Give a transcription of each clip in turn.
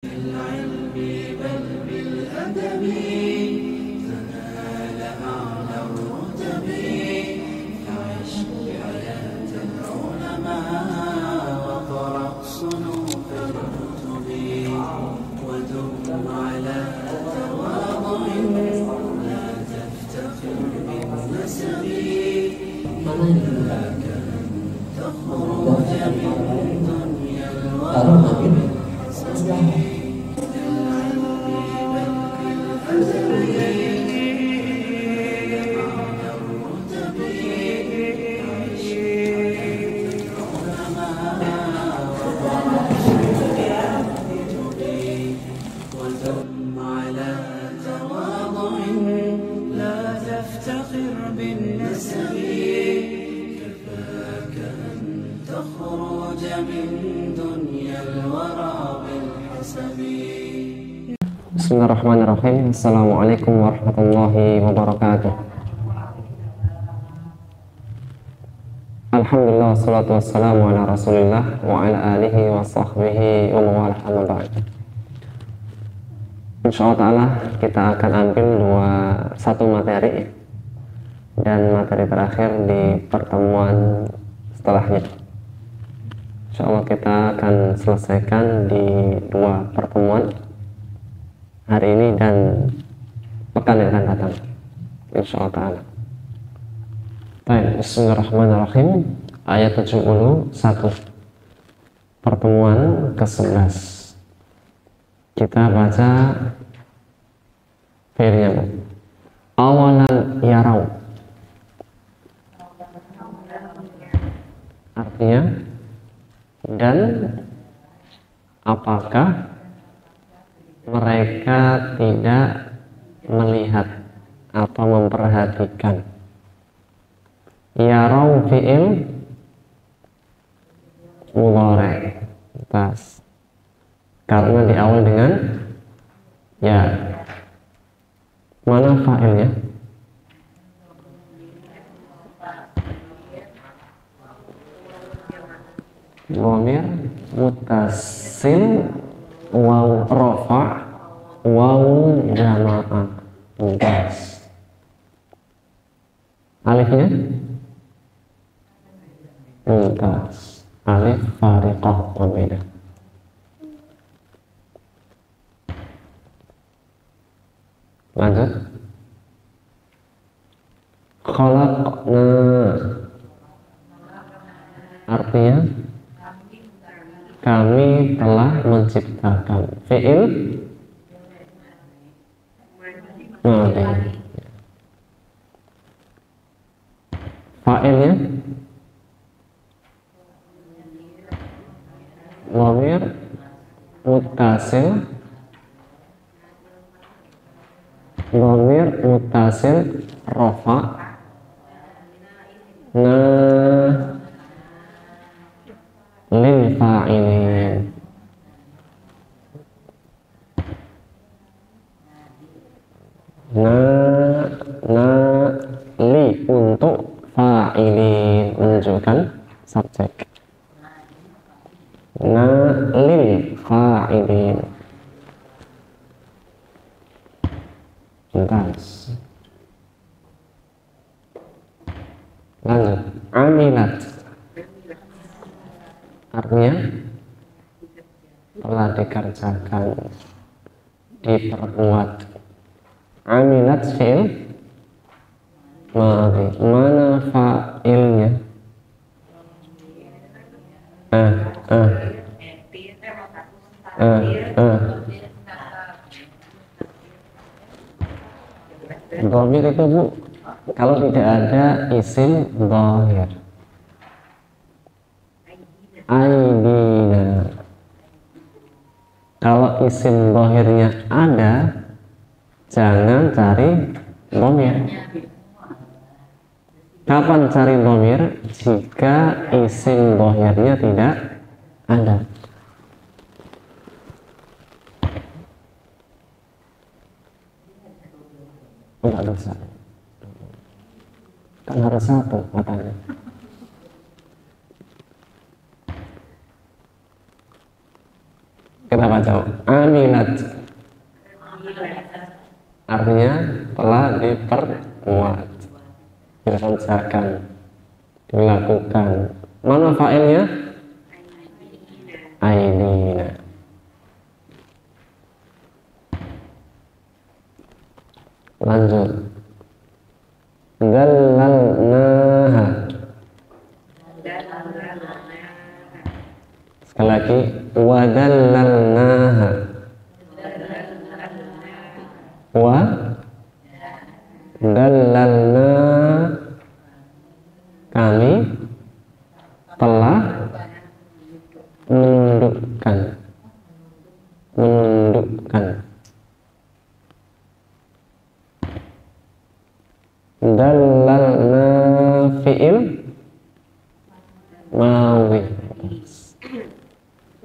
بالعلم بل بالأدب تنال أعلى الرتب فعش حياة العلماء وقرأ صنوف الكتب ودم على تواضع لا تفتخر بالنسب إياك أن تخرج من دنيا الورى وثم على تواضع لا تفتخر بالنسب كفاك أن تخرج من دنيا الورى بالحسب. Bismillahirrahmanirrahim. Assalamualaikum warahmatullahi wabarakatuh. Alhamdulillah, wassalatu wassalamu ala rasulillah wa ala alihi wa sahbihi wa mawalah, amma ba'd. Insyaallah ta'ala kita akan ambil satu materi dan materi terakhir di pertemuan setelahnya. Insyaallah kita akan selesaikan di 2 pertemuan hari ini dan pekan yang akan datang, insyaallah ta'ala. Baik, bismillahirrahmanirrahim. Ayat 71, pertemuan ke-11. Kita baca fi'ilnya. Awalan yarau, artinya dan apakah mereka tidak melihat atau memperhatikan. Yarau fi'il mudhari' pas karena diawali dengan ya. Mana fa'ilnya? Dhamir muttasil waw rafa waw jamaah mudhas. Alifnya mudhas, alif fariqah pembeda. Lanjut. Khalaqna, artinya kami telah menciptakan. Fi'il madhi. Fa'ilnya dhamir muttasil, dhamir muttasil rafa na lil fa'ilin. Na li untuk fa'ilin, menunjukkan subjek. Na lil fa'ilin. Tuntas. Lanjut. Amilat, artinya telah dikerjakan, diperbuat. Amilat fi'il madhi. Mana fa'ilnya? Dhamir itu Bu, kalau tidak ada isim dhahir. Aidina. Kalau isim dhahirnya ada, jangan cari dhamir. Kapan cari dhamir? Jika isim dhahirnya tidak ada. Enggak dosa. Kan harus satu katanya. Kita baca umilat, artinya telah diperbuat, dikerjakan, dilakukan. Mana fa'ilnya? Aidina. Lanjut. Dallalnaha. Sekali lagi, wa dallalnaha. Wa dallalna, kami telah menundukkan, dallalna fi'il mawi.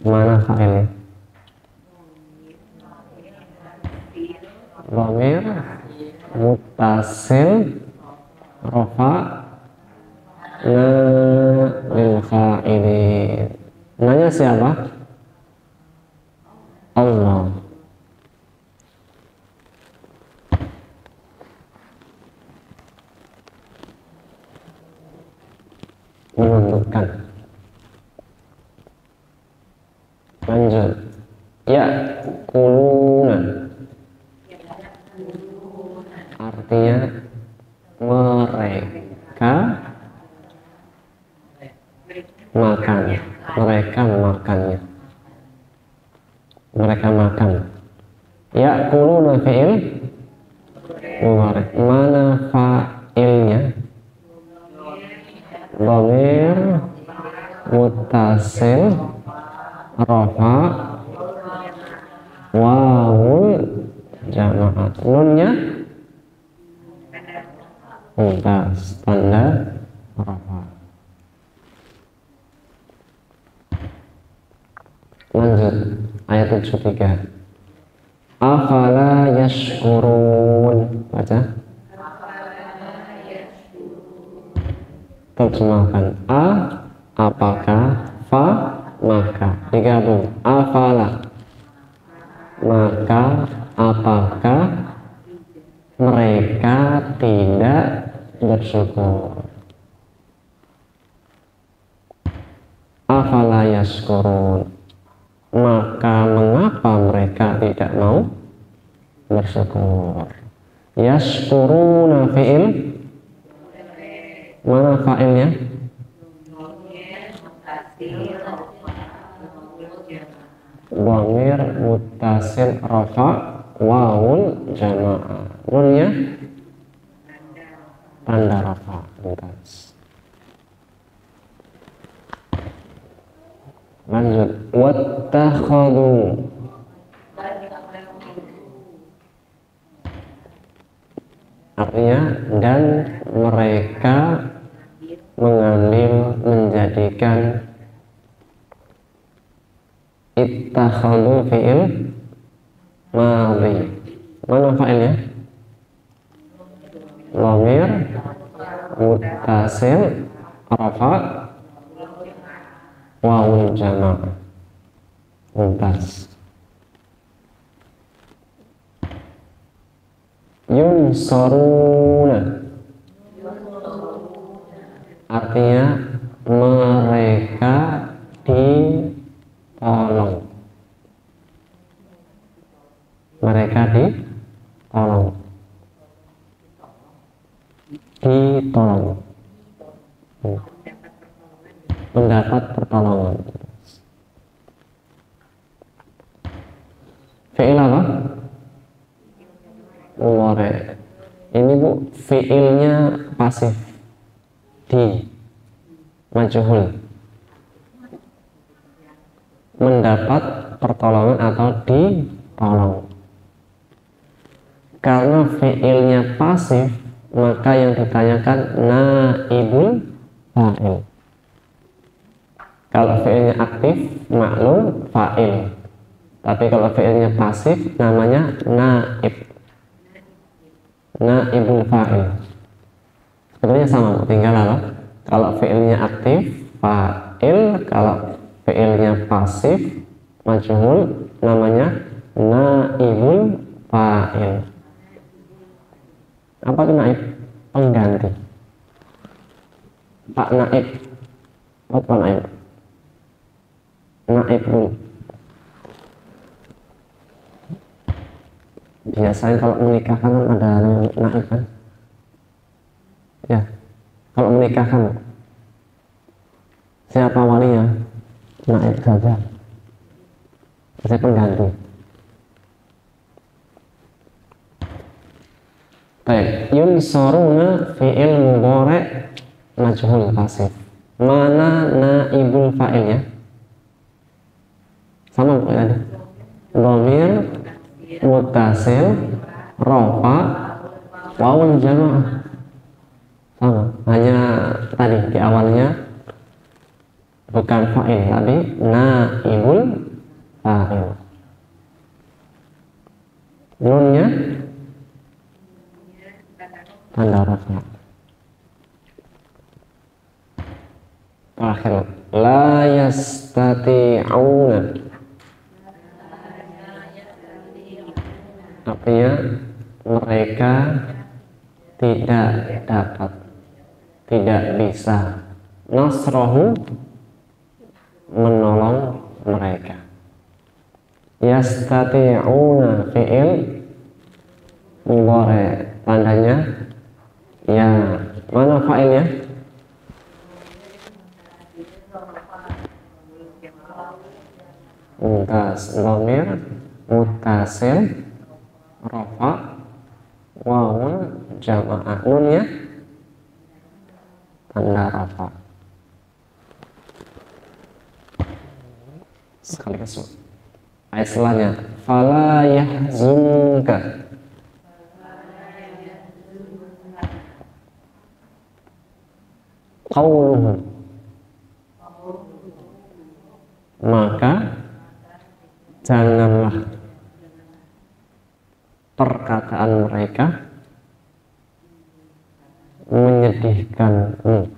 Mana fa'ilnya? Dhamir muttasil rafa na lil fa'ilin. Nanya siapa? Allah. Menundukkan. Lanjut. Ya kuluna, artinya mereka makan, mereka makannya, mereka makan. Ya kuluna fi'il mudhari. Mana fa'ilnya? Dhamir muttasil rafa wawul jamaah. Nunnya mumtaz, tanda rafa. Lanjut ayat 73. Afala yashkurun. Baca. Terjemahkan. A, apakah? Fa, maka. Digabung. Afala, maka apakah mereka tidak bersyukur? Afala yashkurun, maka mengapa mereka tidak mau bersyukur? Yashkuruna fi'il, mana fa'ilnya? Dhamir muttasil rafa wawul jamaah. Nunnya tanda rafa mumtaz. Lanjut. Wattakhadhu, artinya dan mereka mengambil, menjadikan. Ittakhadhu fi'il madhi. Mana fa'ilnya? Dhamir muttasil rafa wawul jamaah mumtaz. Yunsaruna, artinya mereka ditolong, mereka ditolong, mendapat pertolongan. Fi'il apa? Mudhari. Ini Bu, fi'ilnya pasif, di majhul, mendapat pertolongan atau ditolong. Karena fi'ilnya pasif, maka yang ditanyakan naibul fa'il. Kalau fi'ilnya aktif, maklum fa'il. Tapi kalau fi'ilnya pasif, namanya naib, naibul fa'il. Sebetulnya sama, tinggal apa? Kalau fi'ilnya aktif, fa'il. Kalau fi'ilnya pasif, majhul, namanya naibul fa'il. Apa itu naib? Pengganti. Pak naib. Apa Pak naib? Naibul. Biasanya kalau menikahkan kan ada naib kan? Ya. Kalau menikahkan siapa walinya? Naib saja. Saya pengganti. Baik, yunsoruna fi'il mudhari' majhul pasif. Mana naibul fa'ilnya? Sama Bu tadi. Dhamir muttasil rafa wawul jamaah. Sama, hanya tadi di awalnya bukan fa'il tapi naibul fa'il. Nunnya tanda rafa. Terakhir, la yastati'una. Artinya mereka tidak dapat, tidak bisa. Nasrohu, menolong mereka. Yastati'una fi'il mudhari', tandanya ya. Mana fa'ilnya? Dhamir muttasil rafa wawul jamaah. Nunnya tanda rafa. Sekali kesuk. Ayat selanjutnya, fala yahzunka. Qauluhum, maka janganlah perkataan mereka menyedihkanmu,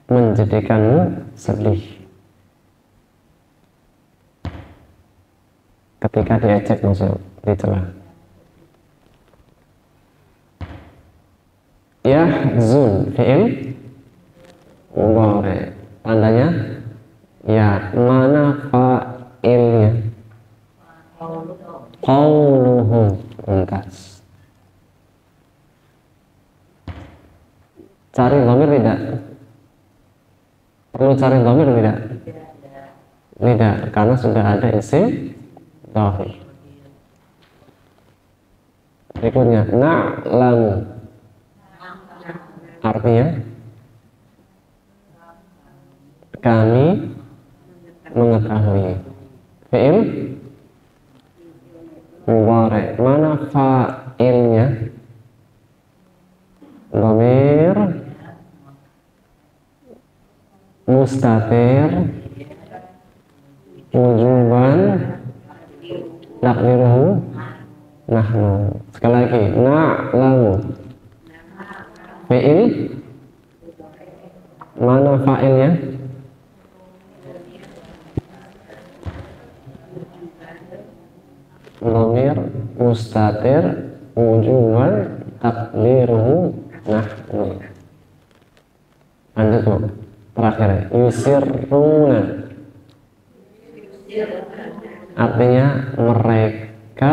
menjadikanmu sedih ketika diejek, maksud dicela. Yahzun fi'il mudhari', tandanya ya. Mana fa'ilnya? Qauluhum, mumtaz. Cari dhamir tidak? Perlu cari dhamir tidak? Tidak, karena sudah ada isim dhahir. Berikutnya, na'lamu, artinya kami mengetahui. Fi'il mudhari', mana fa'ilnya? Dhamir mustatir wujuban takdiruhu nahnu. Sekali lagi, na'lamu fi'il, mana fa'ilnya? Dhamir mustatir wujuban takdiruhu nahnu. Lanjut Bu. Terakhir, yusirruna, artinya mereka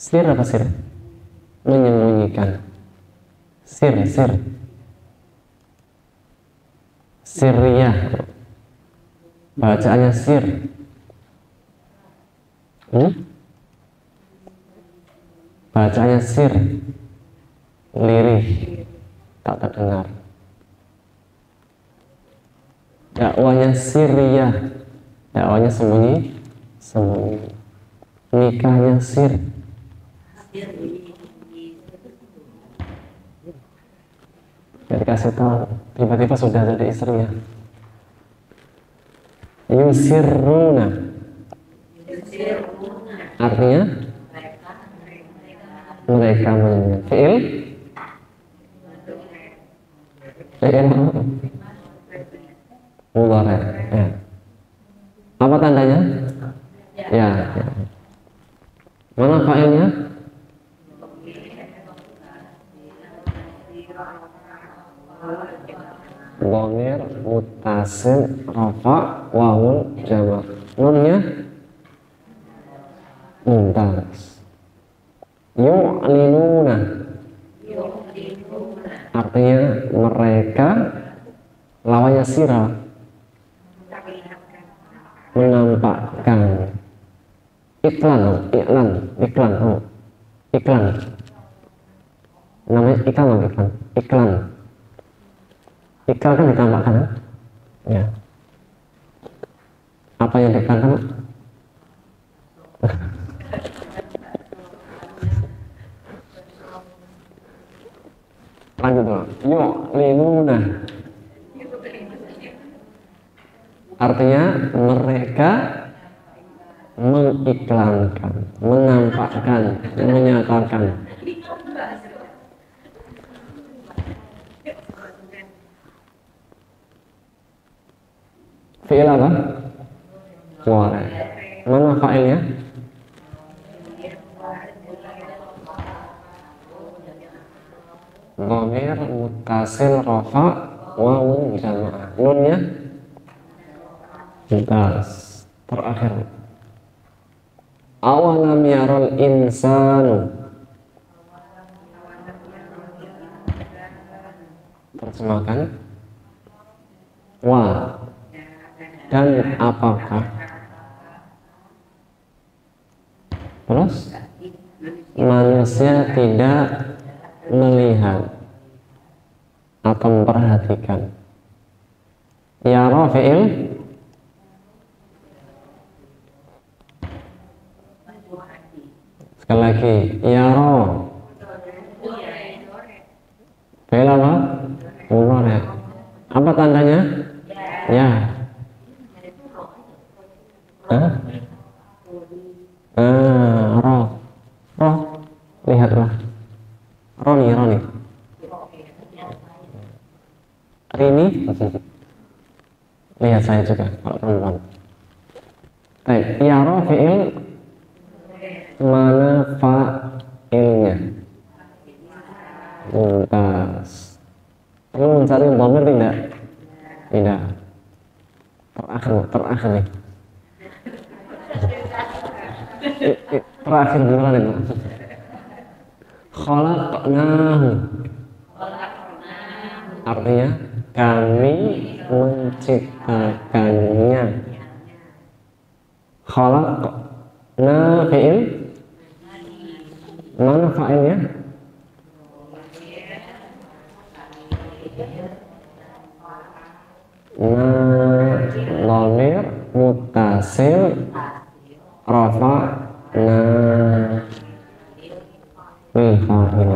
sir apa sir? Menyembunyikan. Sir. Siriyah, bacaannya sir. Bacaannya sir, lirih, tak terdengar. Dakwanya siriyah, dakwanya sembunyi. Nikahnya sir. Jadi kasih tahu, tiba-tiba sudah jadi istrinya. Yusirruna, artinya mereka menyembunyikan. Fi'il mudhari', ya. Apa tandanya? Ya. Mana fa'ilnya? Dhamir muttasil rafa wawul jama'. Nunnya mumtaz. Yu'linuna artinya mereka, lawannya sirah, menampakkan. Iklan, namanya iklan kan ditampakkan ya. Apa yang ditampakkan? Lanjut dulu. Yu'linuna artinya mereka mengiklankan, menampakkan, menyatakan. Fi'il apa? Mudhari'. Mana fa'ilnya? Dhamir muttasil rafa wawun jamaah. Nunnya mumtaz. Terakhir. Awalam yaral insanu. Terjemahkan. Wa dan apakah? Terus manusia tidak melihat atau memperhatikan. Ya fi'il sekali lagi, ya fi'il apa? Mudhari'. Apa tandanya? Ya. Roh, lihatlah. Roni. Rini, lihat saya juga kalau perempuan. Baik, ya fi'il, mana fa'ilnya? Mumtaz. Perlu mencari dhamir tidak? Tidak. Terakhir nih. Terakhir beneran itu. Khalaqnahu artinya kami menciptakannya. Khalaqna fi'il, mana fa'ilnya? Dhamir muttasil rafa lil fa'il.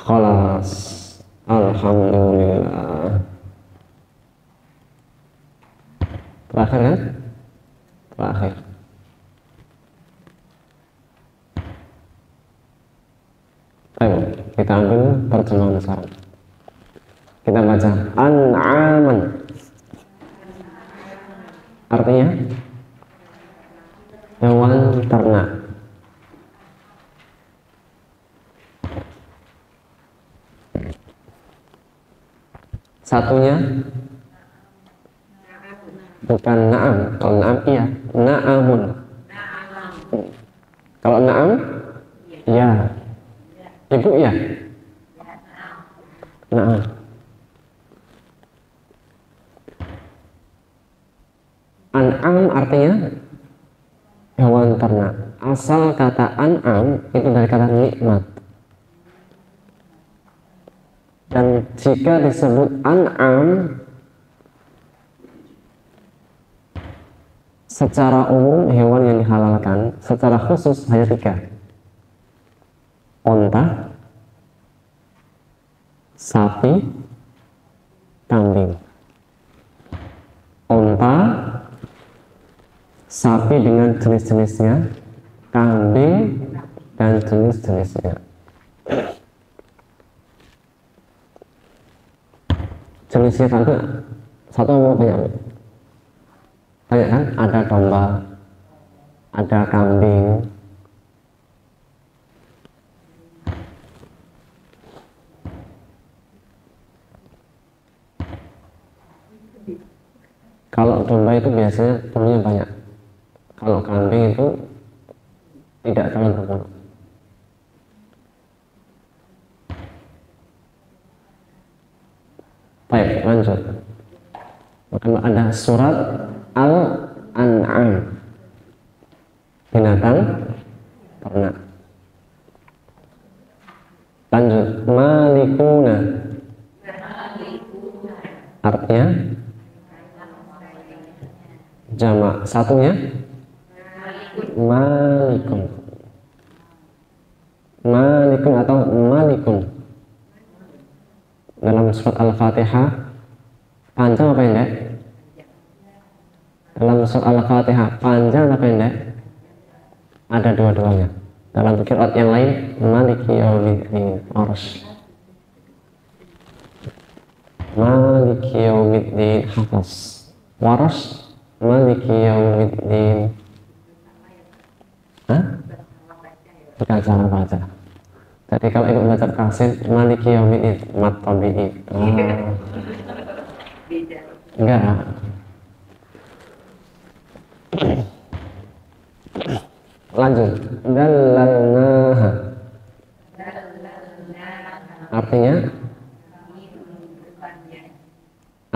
Khalas, alhamdulillah. Terakhir kan? Terakhir. Ayo kita ambil terjemahan sekarang. Kita baca an'aman. Artinya hewan ternak. Satunya bukan na'am. Kalau na'am iya, na'amun. Kalau na'am ya. Ibu ya. Na'am. An'am artinya hewan ternak. Asal kata an'am itu dari kata nikmat. Dan jika disebut an'am secara umum hewan yang dihalalkan, secara khusus hanya 3. Onta, sapi, kambing. Onta, sapi dengan jenis-jenisnya, kambing dan jenis-jenisnya. Jenisnya tadi satu mau banyak. Banyak kan? Ada domba, ada kambing, domba itu biasanya bulunya banyak. Kalau kambing itu tidak terlalu berbulu. Baik, lanjut. Maka ada surat Al-An'am, binatang ternak. Lanjut, malikuna, artinya jamak, satunya malikun. Malikun atau malikun. Dalam surat Al-Fatihah panjang apa pendek? Dalam surat Al-Fatihah panjang atau pendek? Ada dua-duanya. Dalam qiraat yang lain maliki yaumiddin, Warsh. Maliki yaumiddin, Hafs. Warsh maliki yaumiddin. Hah? Bukan cara baca. Jadi kalau ibu belajar kasih maliki yaumiddin, mat tabi'i. Enggak. Lanjut, dalalnaha, artinya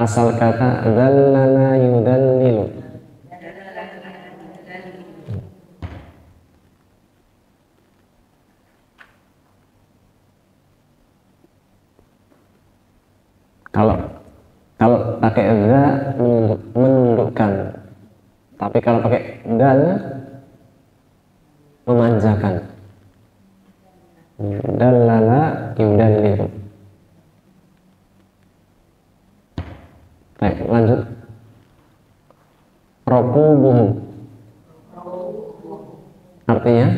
asal kata dallala yudallilu. Kalau pakai za menundukkan, tapi kalau pakai dal memanjakan. Dallala yudallilu. Baik, lanjut. Raqubuhum, artinya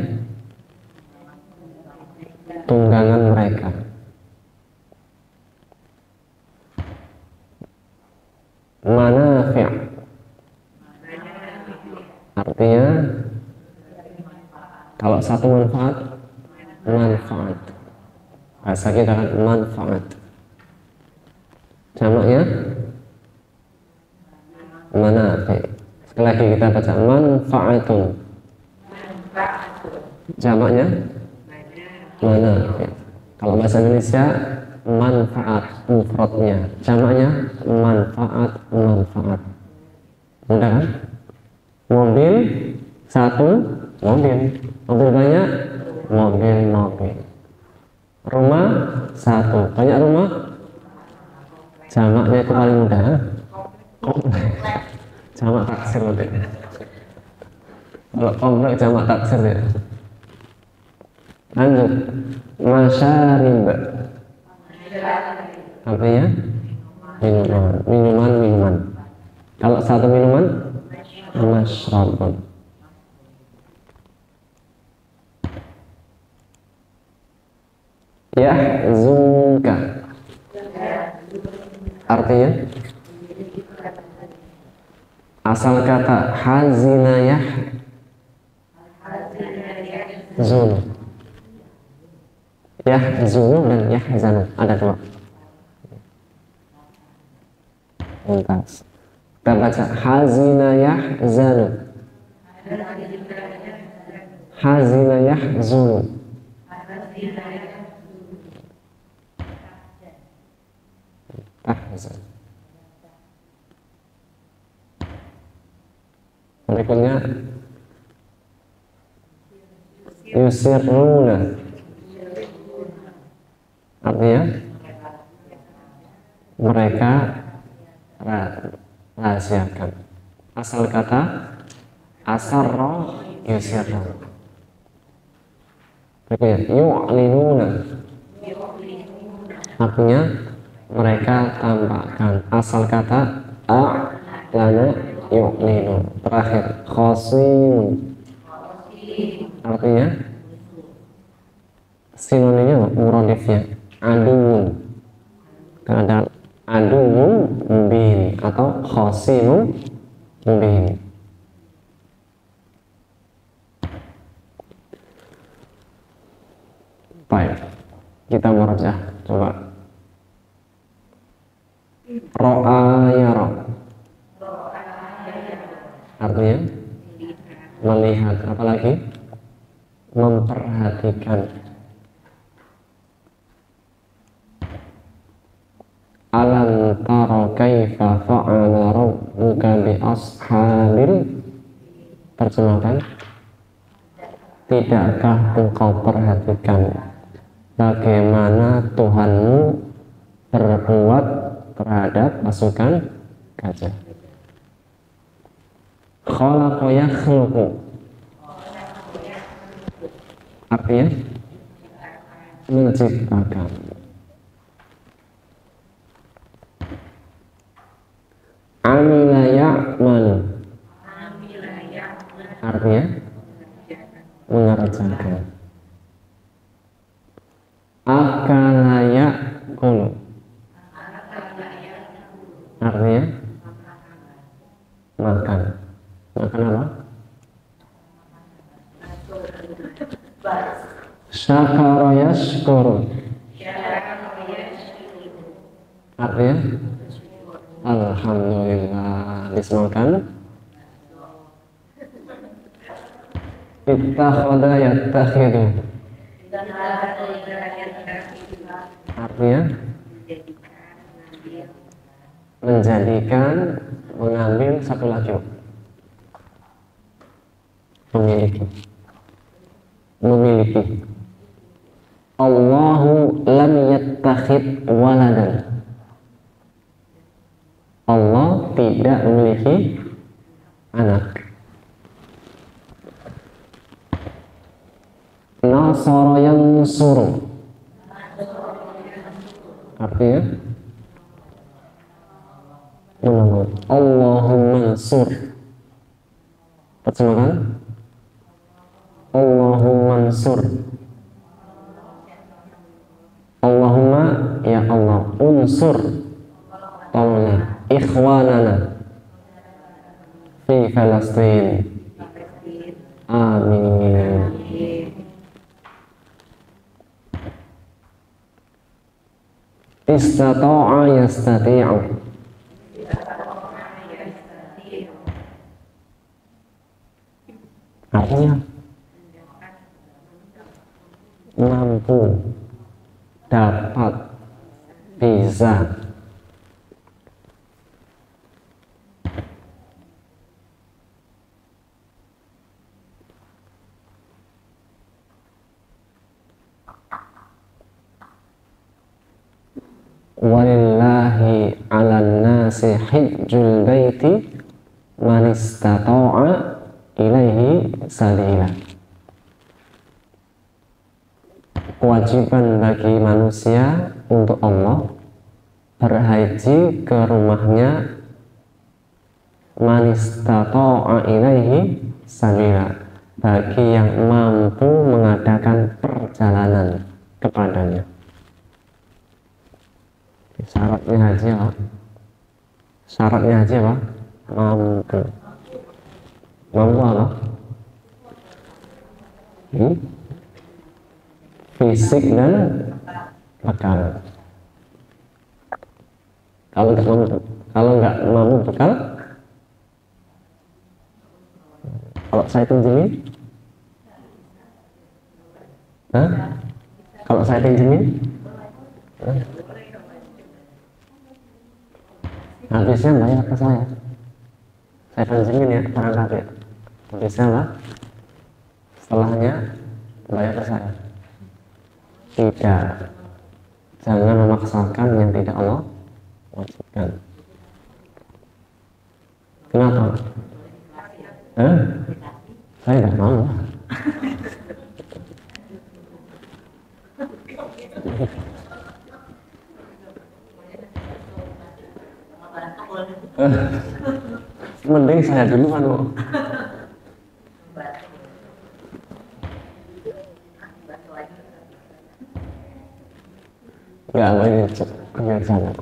tunggangan mereka. Manafi', artinya kalau satu manfaat, bahasa kita kan manfaat. Jamaknya manafi'. Sekali lagi kita baca manfaatun. Jamaknya manafi'. Kalau bahasa Indonesia manfaat, mufradnya. Jamaknya manfaat. Mudah kan? Mobil satu, mobil banyak, mobil. Rumah satu, banyak rumah. Jamaknya itu paling mudah. Jamak taksir nanti. Kalau komplek jamak taksir ya. Lanjut, masyarib, artinya minuman. Kalau satu minuman, masyrabun. Yahzunka, artinya asal kata hazina yahzunu. Yahzunu dan yahzanu ada dua. Lintas. Kita baca hazina yahzanu, hazina yahzunu. Tahzan. Berikutnya yusirruna, artinya mereka rahasiakan. Asal kata asarra yusirra. Berikutnya yu'linuna, artinya mereka tampakkan. Asal kata a'lana yu'linu. Terakhir khasimun, artinya sinonimnya muradifnya aduun. Karena ada aduun mubin atau khasimun mubin. Baik, kita merajah coba. Ro'a yara, apalagi memperhatikan. Alam tara kaifa fa'ala rabbuka bi ashabil, terjemahkan, tidakkah engkau perhatikan bagaimana Tuhanmu berbuat terhadap pasukan gajah. Khalaqa yakhluqu, artinya menciptakan. Amila ya'malu, artinya mengerjakan. Akala ya'kulu, artinya makan. Makan apa? Syakara yashkuru, artinya alhamdulillah. Disemalkan. Ittakhadha yattakhidhu, artinya menjadikan, mengambil satu lagi, memiliki. Allahu lam yattakhid waladan, Allah tidak memiliki anak. Nasara yansuru, artinya menolong. Allahumma ansur, terjemahkan, Allahumma ansur. Allahumma, ya Allah, unsur, tolonglah ikhwanana fi Palestin. Amin. Istata'a yastati'u, artinya mampu, dapat, bisa. Walillahi 'alan nasi hijjul baiti man istata'a ilaihi sabila. Kewajiban bagi manusia untuk Allah berhaji ke rumahnya man istata'a ilaihi sabila, bagi yang mampu mengadakan perjalanan kepadanya. Syaratnya haji apa? Syaratnya haji apa? Mampu. Mampu apa? Fisik dan bekal. Kalau nggak mampu bekal, kalau saya pinjemin, kalau saya pinjemin, habisnya bayar ke saya pinjemin ya, berangkat ya, habisnya lah, setelahnya bayar ke saya. Tidak, jangan memaksakan yang tidak Allah wajibkan. Kenapa? Saya tidak mau. Mending saya duluan, Bu. Enggak, ini kebiasaan.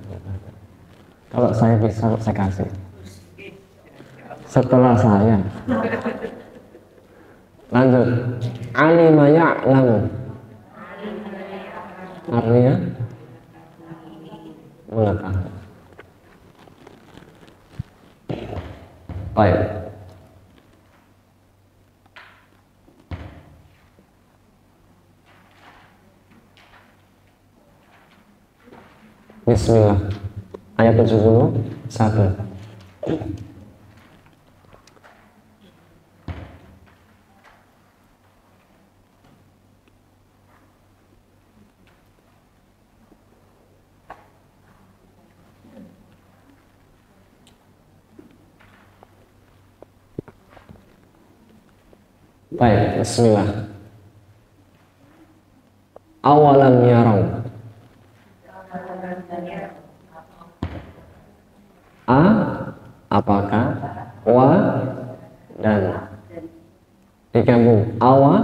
Kalau saya bisa, saya kasih. Setelah saya. Lanjut. Alima ya'lamu, artinya mengetahui. Baik. Bismillah. Ayat 71. Baik, bismillah. Awalam yarau. A, apakah, wa, dan digabung awa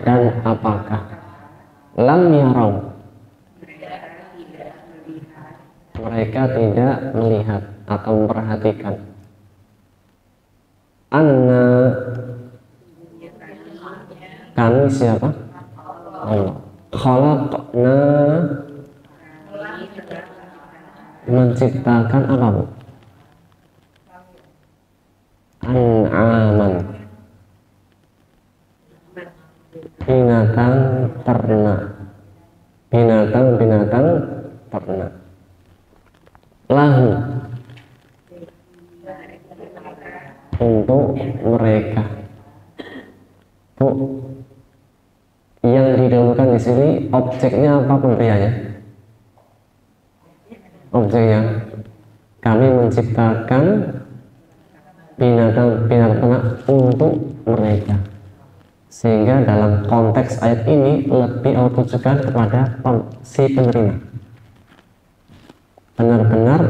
dan apakah. Lam yarau, mereka tidak melihat atau memperhatikan. Anna, kami siapa? Allah. Khalaqna, menciptakan apa, Bu? An'aman, binatang ternak. Binatang ternak. Lahu, untuk mereka. Bu, yang didahulukan di sini objeknya apa pemberiannya? Objeknya kami menciptakan binatang ternak untuk mereka, sehingga dalam konteks ayat ini lebih ditujukan kepada si penerima. Benar-benar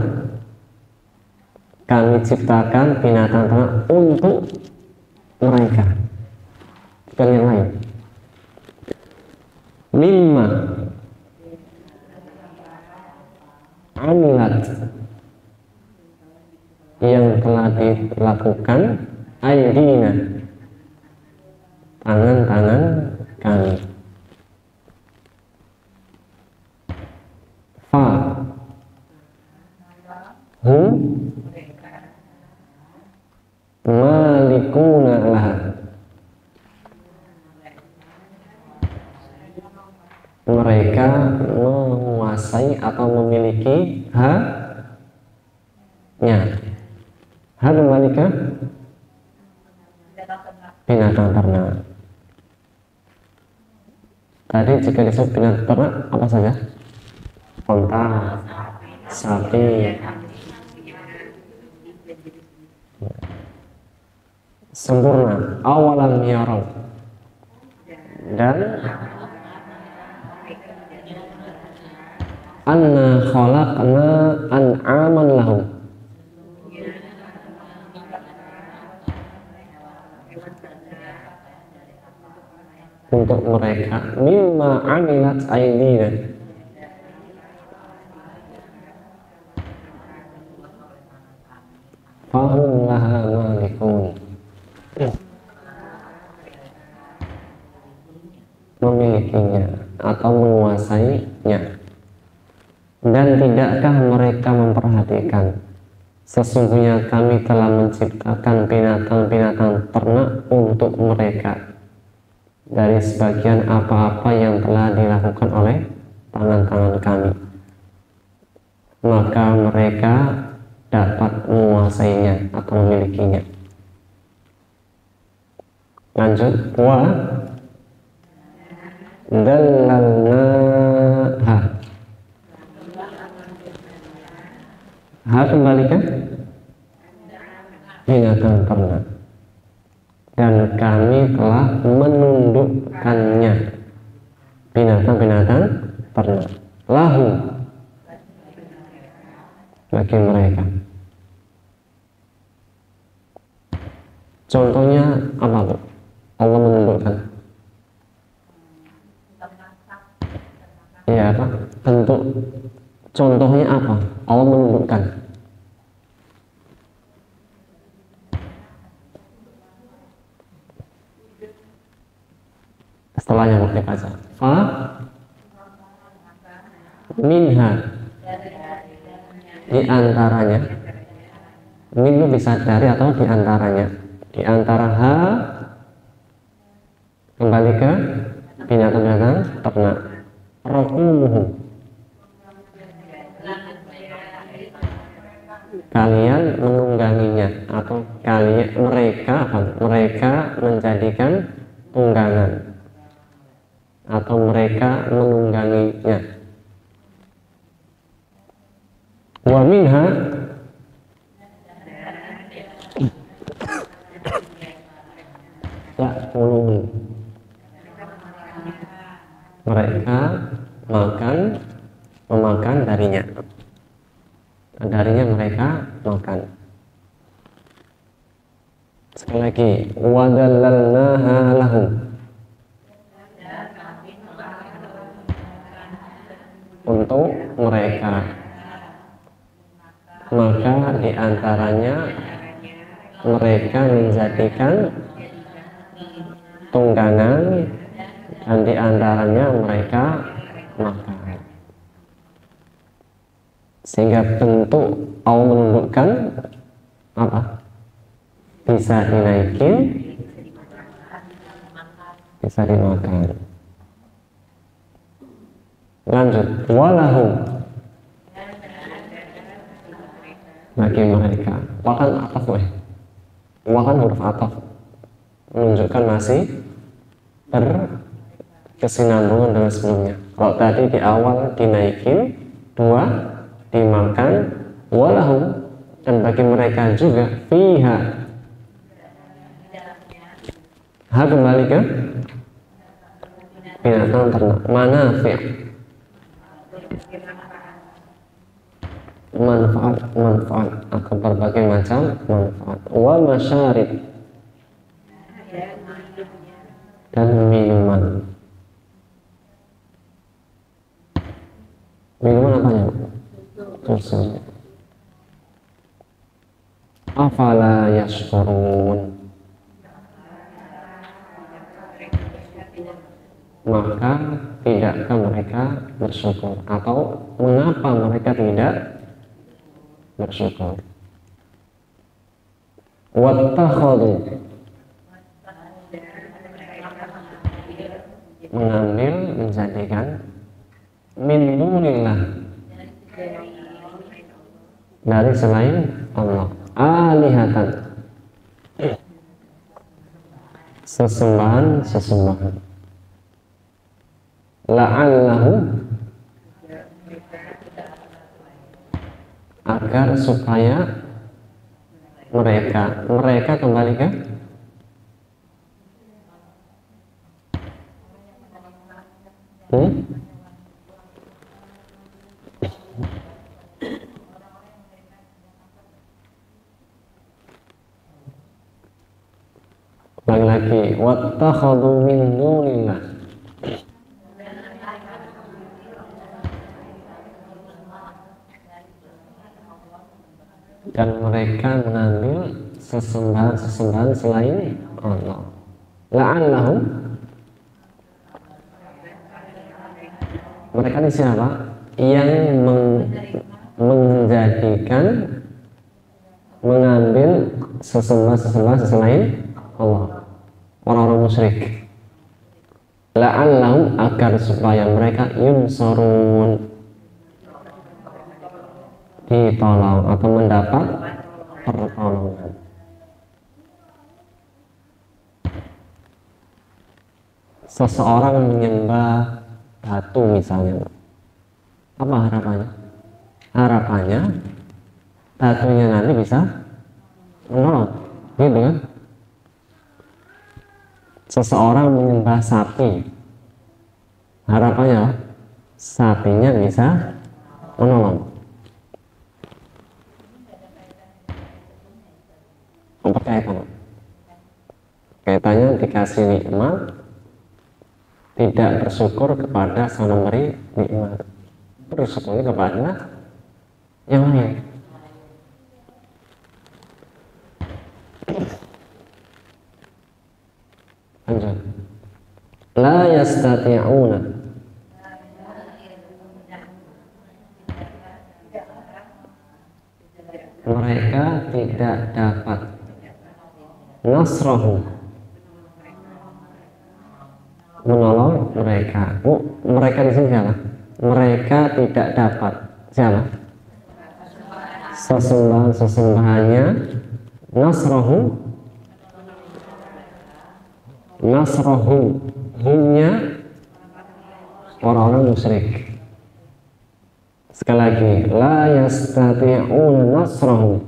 kami ciptakan binatang ternak untuk mereka, bukan yang lain. Mimma amilat, yang telah dilakukan aydina, tangan-tangan kami. Fa hum malikuna laha, mereka menguasai atau memiliki haknya. Hak kembali ke binatang ternak. Tadi jika disebut binatang ternak apa saja? Unta, sapi, sempurna. Awalam yarau, dan anna khalaqna an'aman lahum, untuk mereka. Mimma amilat aydina, fahum laha malikun, memilikinya atau menguasainya. Dan tidakkah mereka memperhatikan, sesungguhnya kami telah menciptakan binatang-binatang ternak untuk mereka dari sebagian apa-apa yang telah dilakukan oleh tangan-tangan kami, maka mereka dapat menguasainya atau memilikinya. Lanjut. Wa dallalnaha, ha kembalikan binatang ternak, dan kami telah menundukkannya, binatang-binatang ternak, lahu, bagi mereka. Contohnya apa, Bu? Allah menundukkan. Ya, apa? Bentuk contohnya apa? Allah menundukkan. Setelahnya mau dibaca. Fa minha, di antaranya. Min itu bisa dari atau di antaranya. Di antara ha, kembali ke binatang-binatang ternak. Rokumuhum, menjadikan tunggangan atau mereka menungganginya. Wa minha ya'kulun, mereka memakan darinya mereka makan. Sekali lagi, wa dallalnaha lahum, untuk mereka, maka diantaranya mereka menjadikan tunggangan dan diantaranya mereka makan. Sehingga bentuk Allah menunjukkan apa? Bisa dinaikin, bisa dimakan. Lanjut, walahum, bagi mereka. Wakan ataf wakan huruf ataf menunjukkan masih berkesinambungan dengan sebelumnya. Kalau tadi di awal dinaikin, dua dimakan, walahum, dan bagi mereka juga fiha. Ha kembali ke binatang ternak, manafi', manfaat atau berbagai macam manfaat, wa masyarib, dan minuman. Minuman apanya? Susu. Afala yashkurun, maka tidakkah mereka bersyukur, atau mengapa mereka tidak bersyukur? Wattakhadhu, mengambil, menjadikan, min dunillah, dari selain Allah, alihatan, sesembahan, la'allahu, agar supaya mereka kembali ke lagi wattakhadhu min dunillah, dan mereka mengambil sesembahan selain Allah. La'allahum, mereka ini siapa? Yang menjadikan, mengambil sesembahan selain Allah, orang-orang musyrik. La'allahum, agar supaya mereka yunsarun, ditolong atau mendapat pertolongan. Seseorang menyembah batu misalnya, apa harapannya? Harapannya batunya nanti bisa menolong, gitu kan? Seseorang menyembah sapi, harapannya sapinya bisa menolong. Kaitannya dikasih nikmat, tidak bersyukur kepada sang memberi nikmat, bersyukur kepada yang lain. Lanjut. La yastati'una, mereka tidak dapat, nasrahu, menolong mereka. Mereka di sini siapa? Mereka tidak dapat, siapa? Sesembahannya, nasrahu, nasrahum, humnya orang-orang musyrik. Sekali lagi, la yastati'una nasrahum.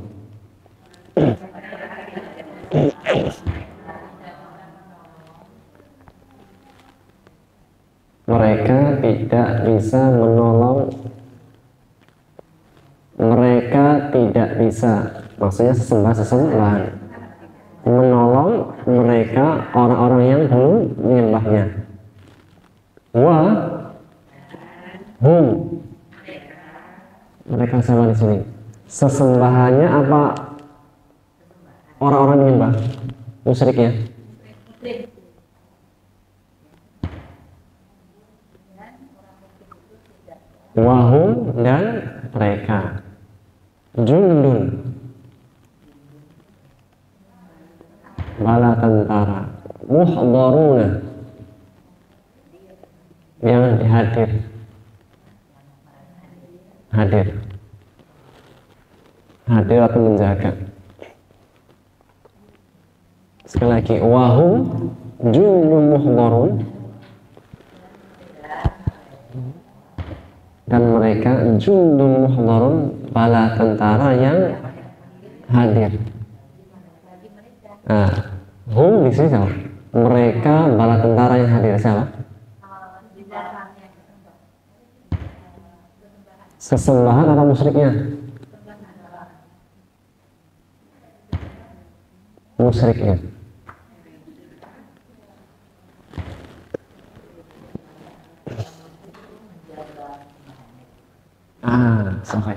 Mereka tidak bisa menolong, mereka tidak bisa, maksudnya sesembahan menolong mereka orang-orang yang belum menyembahnya. Wa hum, mereka siapa di sini? Sesembahannya apa orang-orang menyembah? Musyriknya. Wahum, dan mereka. Jundun, bala tentara. Muhdharuna, yang hadir. Hadir atau menjaga. Sekali lagi, wahum jundun muhdharun, dan mereka jundun muhdharun, bala tentara yang hadir. Nah, hum di sini siapa? Mereka bala tentara yang hadir siapa? Sesembahan atau musyriknya? Musyriknya. Sampai.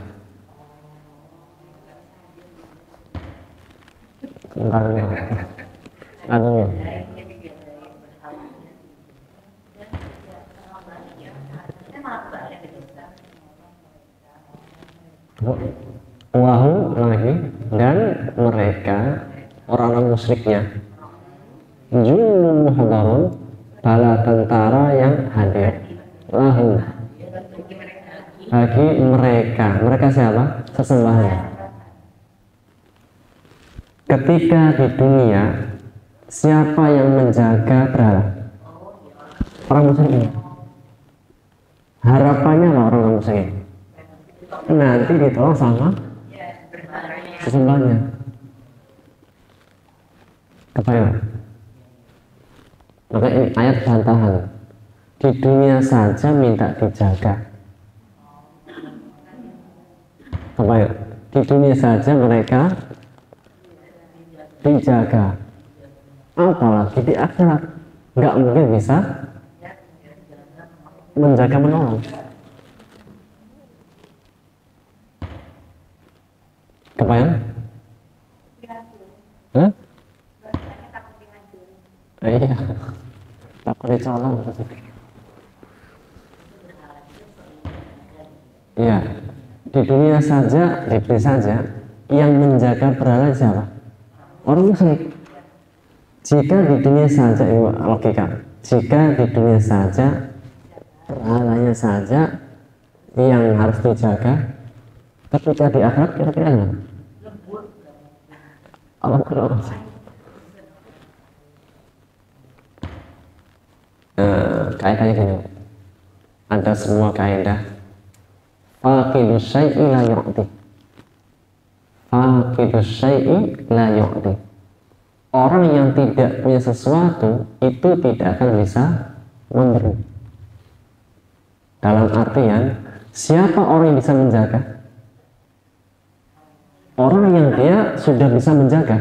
Wahum lagi, dan mereka orang-orang musyriknya. Jundun muhdharun, bala tentara yang hadir. Lahum, bagi mereka siapa? Sesembahan. Ketika di dunia, siapa yang menjaga berhala? Orang musyrik. Harapannya apa orang musyrik? Nanti ditolong sama sesembahnya. Kebayang? Maka ini ayat bantahan. Di dunia saja minta dijaga. Kebayang? Di dunia saja mereka dijaga, apalagi di akhirat nggak mungkin bisa menjaga menolong. Kebayang? Hah? Iya, takut dicolong. Iya, di dunia saja, diberi saja yang menjaga berhala siapa? Orang musyrik. Jika di dunia saja, ini logika, jika di dunia saja berhalanya saja yang harus dijaga, ketika di akhirat kira-kira gimana? Kaidahnya gini, ada semua kaidah. Faqidus syai'i la yu'ti. Faqidus syai'i la yu'ti. Orang yang tidak punya sesuatu itu tidak akan bisa memberi. Dalam artian, siapa orang yang bisa menjaga? Orang yang dia sudah bisa menjaga.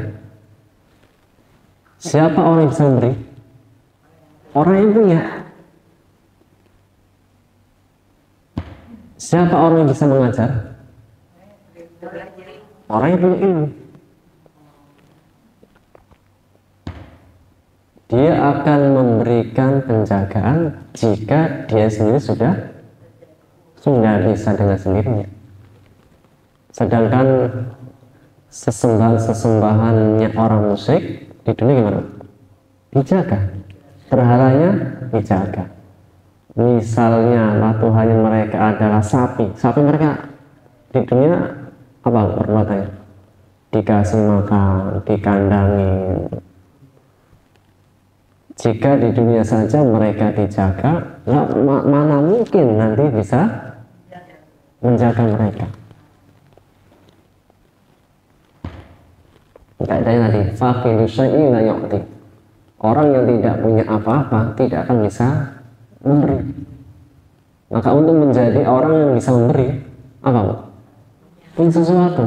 Siapa orang yang bisa memberi? Orang yang punya. Siapa orang yang bisa mengajar? Orang yang punya ilmu. Dia akan memberikan penjagaan jika dia sendiri sudah bisa dengan sendirinya. Sedangkan sesembahan-sesembahannya orang musyrik di dunia gimana? Dijaga. Berhalanya dijaga. Misalnya Tuhannya mereka adalah sapi. Sapi mereka di dunia apa perbuatannya? Dikasih makan, dikandangin. Jika di dunia saja mereka dijaga, mana mungkin nanti bisa menjaga mereka. Kaidahnya tadi, faqidu syai'in la yu'ti. Orang yang tidak punya apa-apa tidak akan bisa memberi. Maka untuk menjadi orang yang bisa memberi, apa Bu? Punya sesuatu.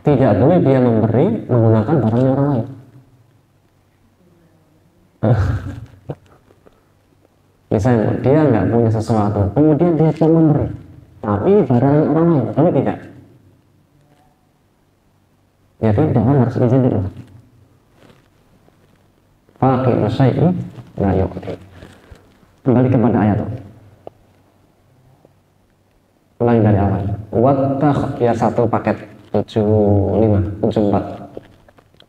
Tidak boleh dia memberi menggunakan barangnya orang lain. Misalnya dia nggak punya sesuatu, kemudian dia cuma memberi, tapi barang orang lain, boleh tidak? Ya tidak, kan harus izin dulu. Faqidu syai'in la yu'ti. Kembali kepada ayat. Ulangi dari awal. Wattakh, biar satu paket 74.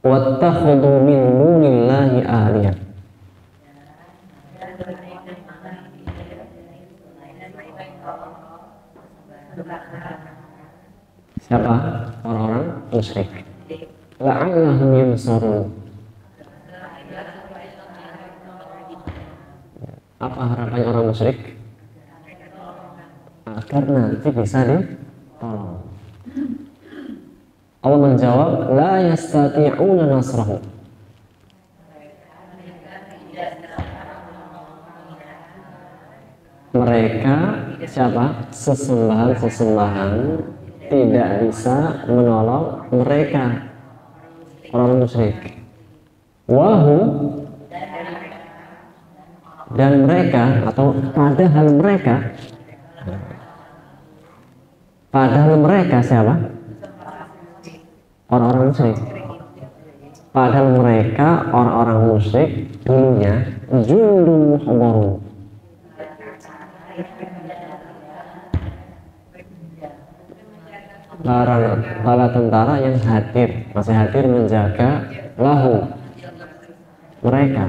Wattakhudhu min dunillahi aliyah. Siapa? Orang-orang musyrik. La'allahum yansurun. Apa harapannya orang musyrik? Agar nanti bisa ditolong. Allah menjawab, la yastati'una nasrahu. Mereka siapa? Sesembahan tidak bisa menolong mereka, orang musyrik. Wahu, dan mereka, atau padahal mereka siapa? Orang-orang musyrik. Padahal mereka orang-orang musyrik dulunya jundun muhbarun, bala tentara yang masih hadir menjaga lahu mereka,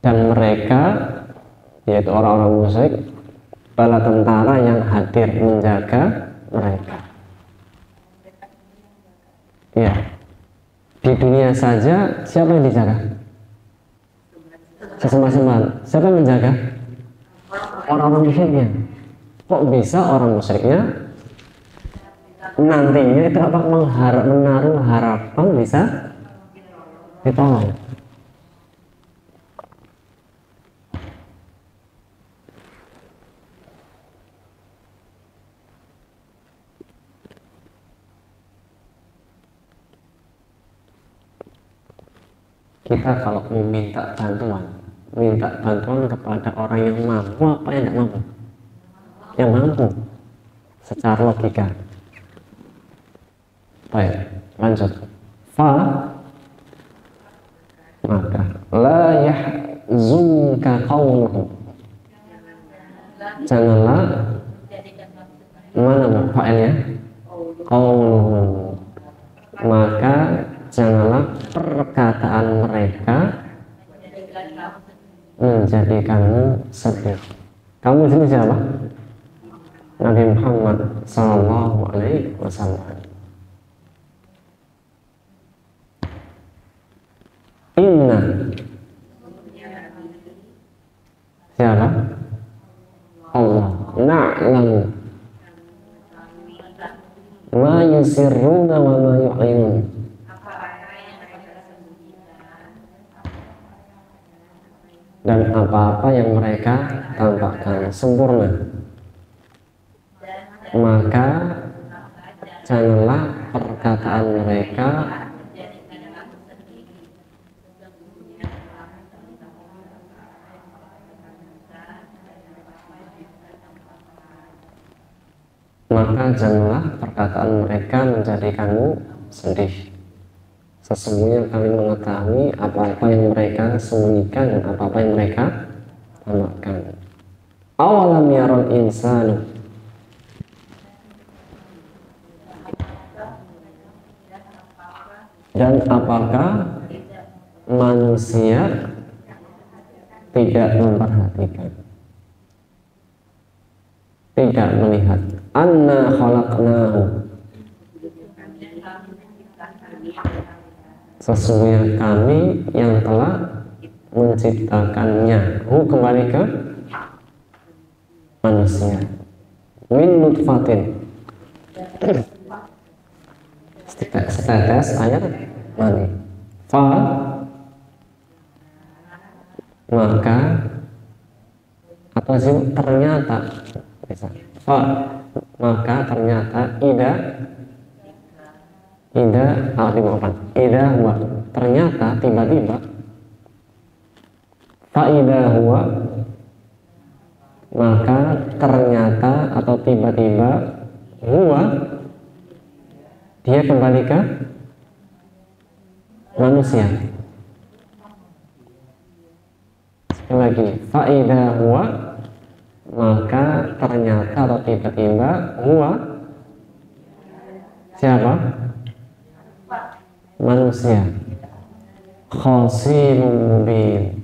dan mereka yaitu orang-orang musyrik, bala tentara yang hadir menjaga mereka. Ya, di dunia saja siapa yang dijaga? Sesembah-sembahan. Siapa yang menjaga? Orang-orang musyriknya. Kok bisa orang musyriknya nantinya itu apa, menaruh harapan bisa ditolong? Kita kalau mau minta bantuan kepada orang yang mampu apa yang tidak mampu? Yang mampu secara logika. Baik, lanjut. Maka la yahzunka qawluhum. Janganlah, mana fa'ilnya? Qawluhum. Maka janganlah perkataan mereka menjadikanmu sedih. Kamu di sini siapa? Nabi Muhammad Sallallahu Alaihi Wasallam. Inna, siapa? Allah. Na'lamu ma yusirruna wa ma yu'linun. Dan apa-apa yang mereka tampakkan sempurna. Maka janganlah perkataan mereka menjadikanmu sedih. Sesungguhnya kami mengetahui apa-apa yang mereka sembunyikan dan apa-apa yang mereka tampakkan. Awalam yaral insanu, dan apakah manusia tidak memperhatikan, tidak melihat, anna khalaqnahu, Sesungguhnya kami yang telah menciptakannya. Kembali ke manusia. Min nutfatin, setetes air mani. Fa, maka, atau sih ternyata bisa. Fa, maka ternyata ida huwa, ternyata tiba-tiba faida huwa, maka ternyata atau tiba-tiba huwa, dia kembali ke manusia. Sekali lagi, faida huwa, maka ternyata atau tiba-tiba huwa, siapa? Manusia. Khasimun mubin,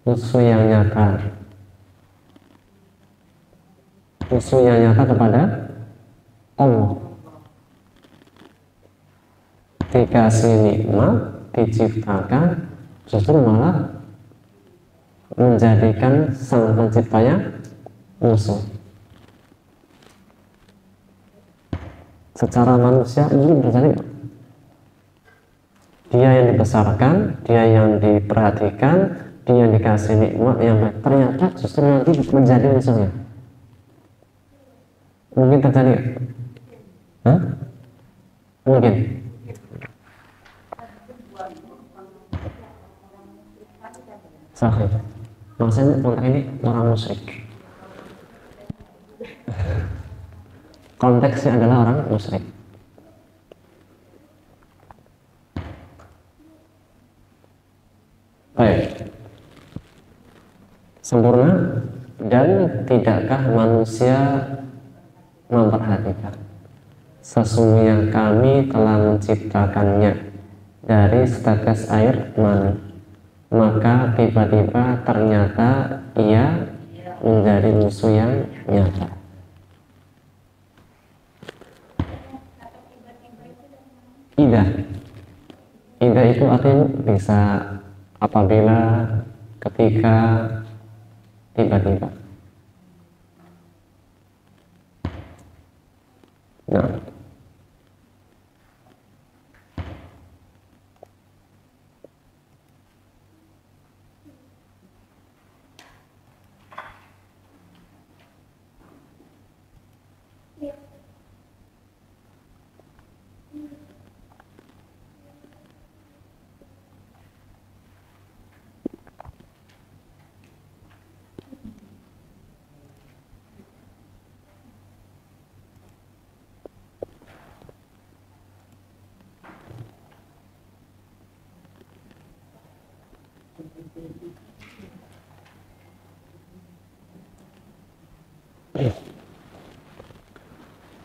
musuh yang nyata, kepada Allah. Dikasih nikmat, diciptakan, justru malah menjadikan sang penciptanya musuh. Secara manusia mungkin terjadi, dia yang dibesarkan, dia yang diperhatikan, dia yang dikasih nikmat yang baik, ternyata justru nanti menjadi musuhnya. Mungkin terjadi? Hah? Mungkin. Sahih. Maksudnya konteks ini orang musyrik. Konteksnya adalah orang musyrik. Baik. Sempurna, dan tidakkah manusia memperhatikan? Sesungguhnya kami telah menciptakannya dari setetes air mani, maka tiba-tiba ternyata ia menjadi musuh yang nyata. Idah itu artinya bisa apabila, ketika, tiba-tiba. Nah,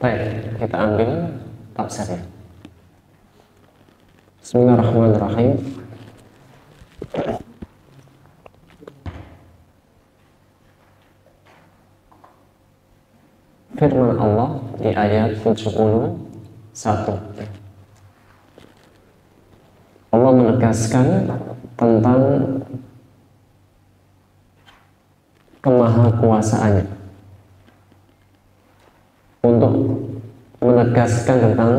baik, kita ambil tafsirnya. Bismillahirrahmanirrahim. Firman Allah di ayat 71. Allah menegaskan tentang kemahakuasaannya, untuk menegaskan tentang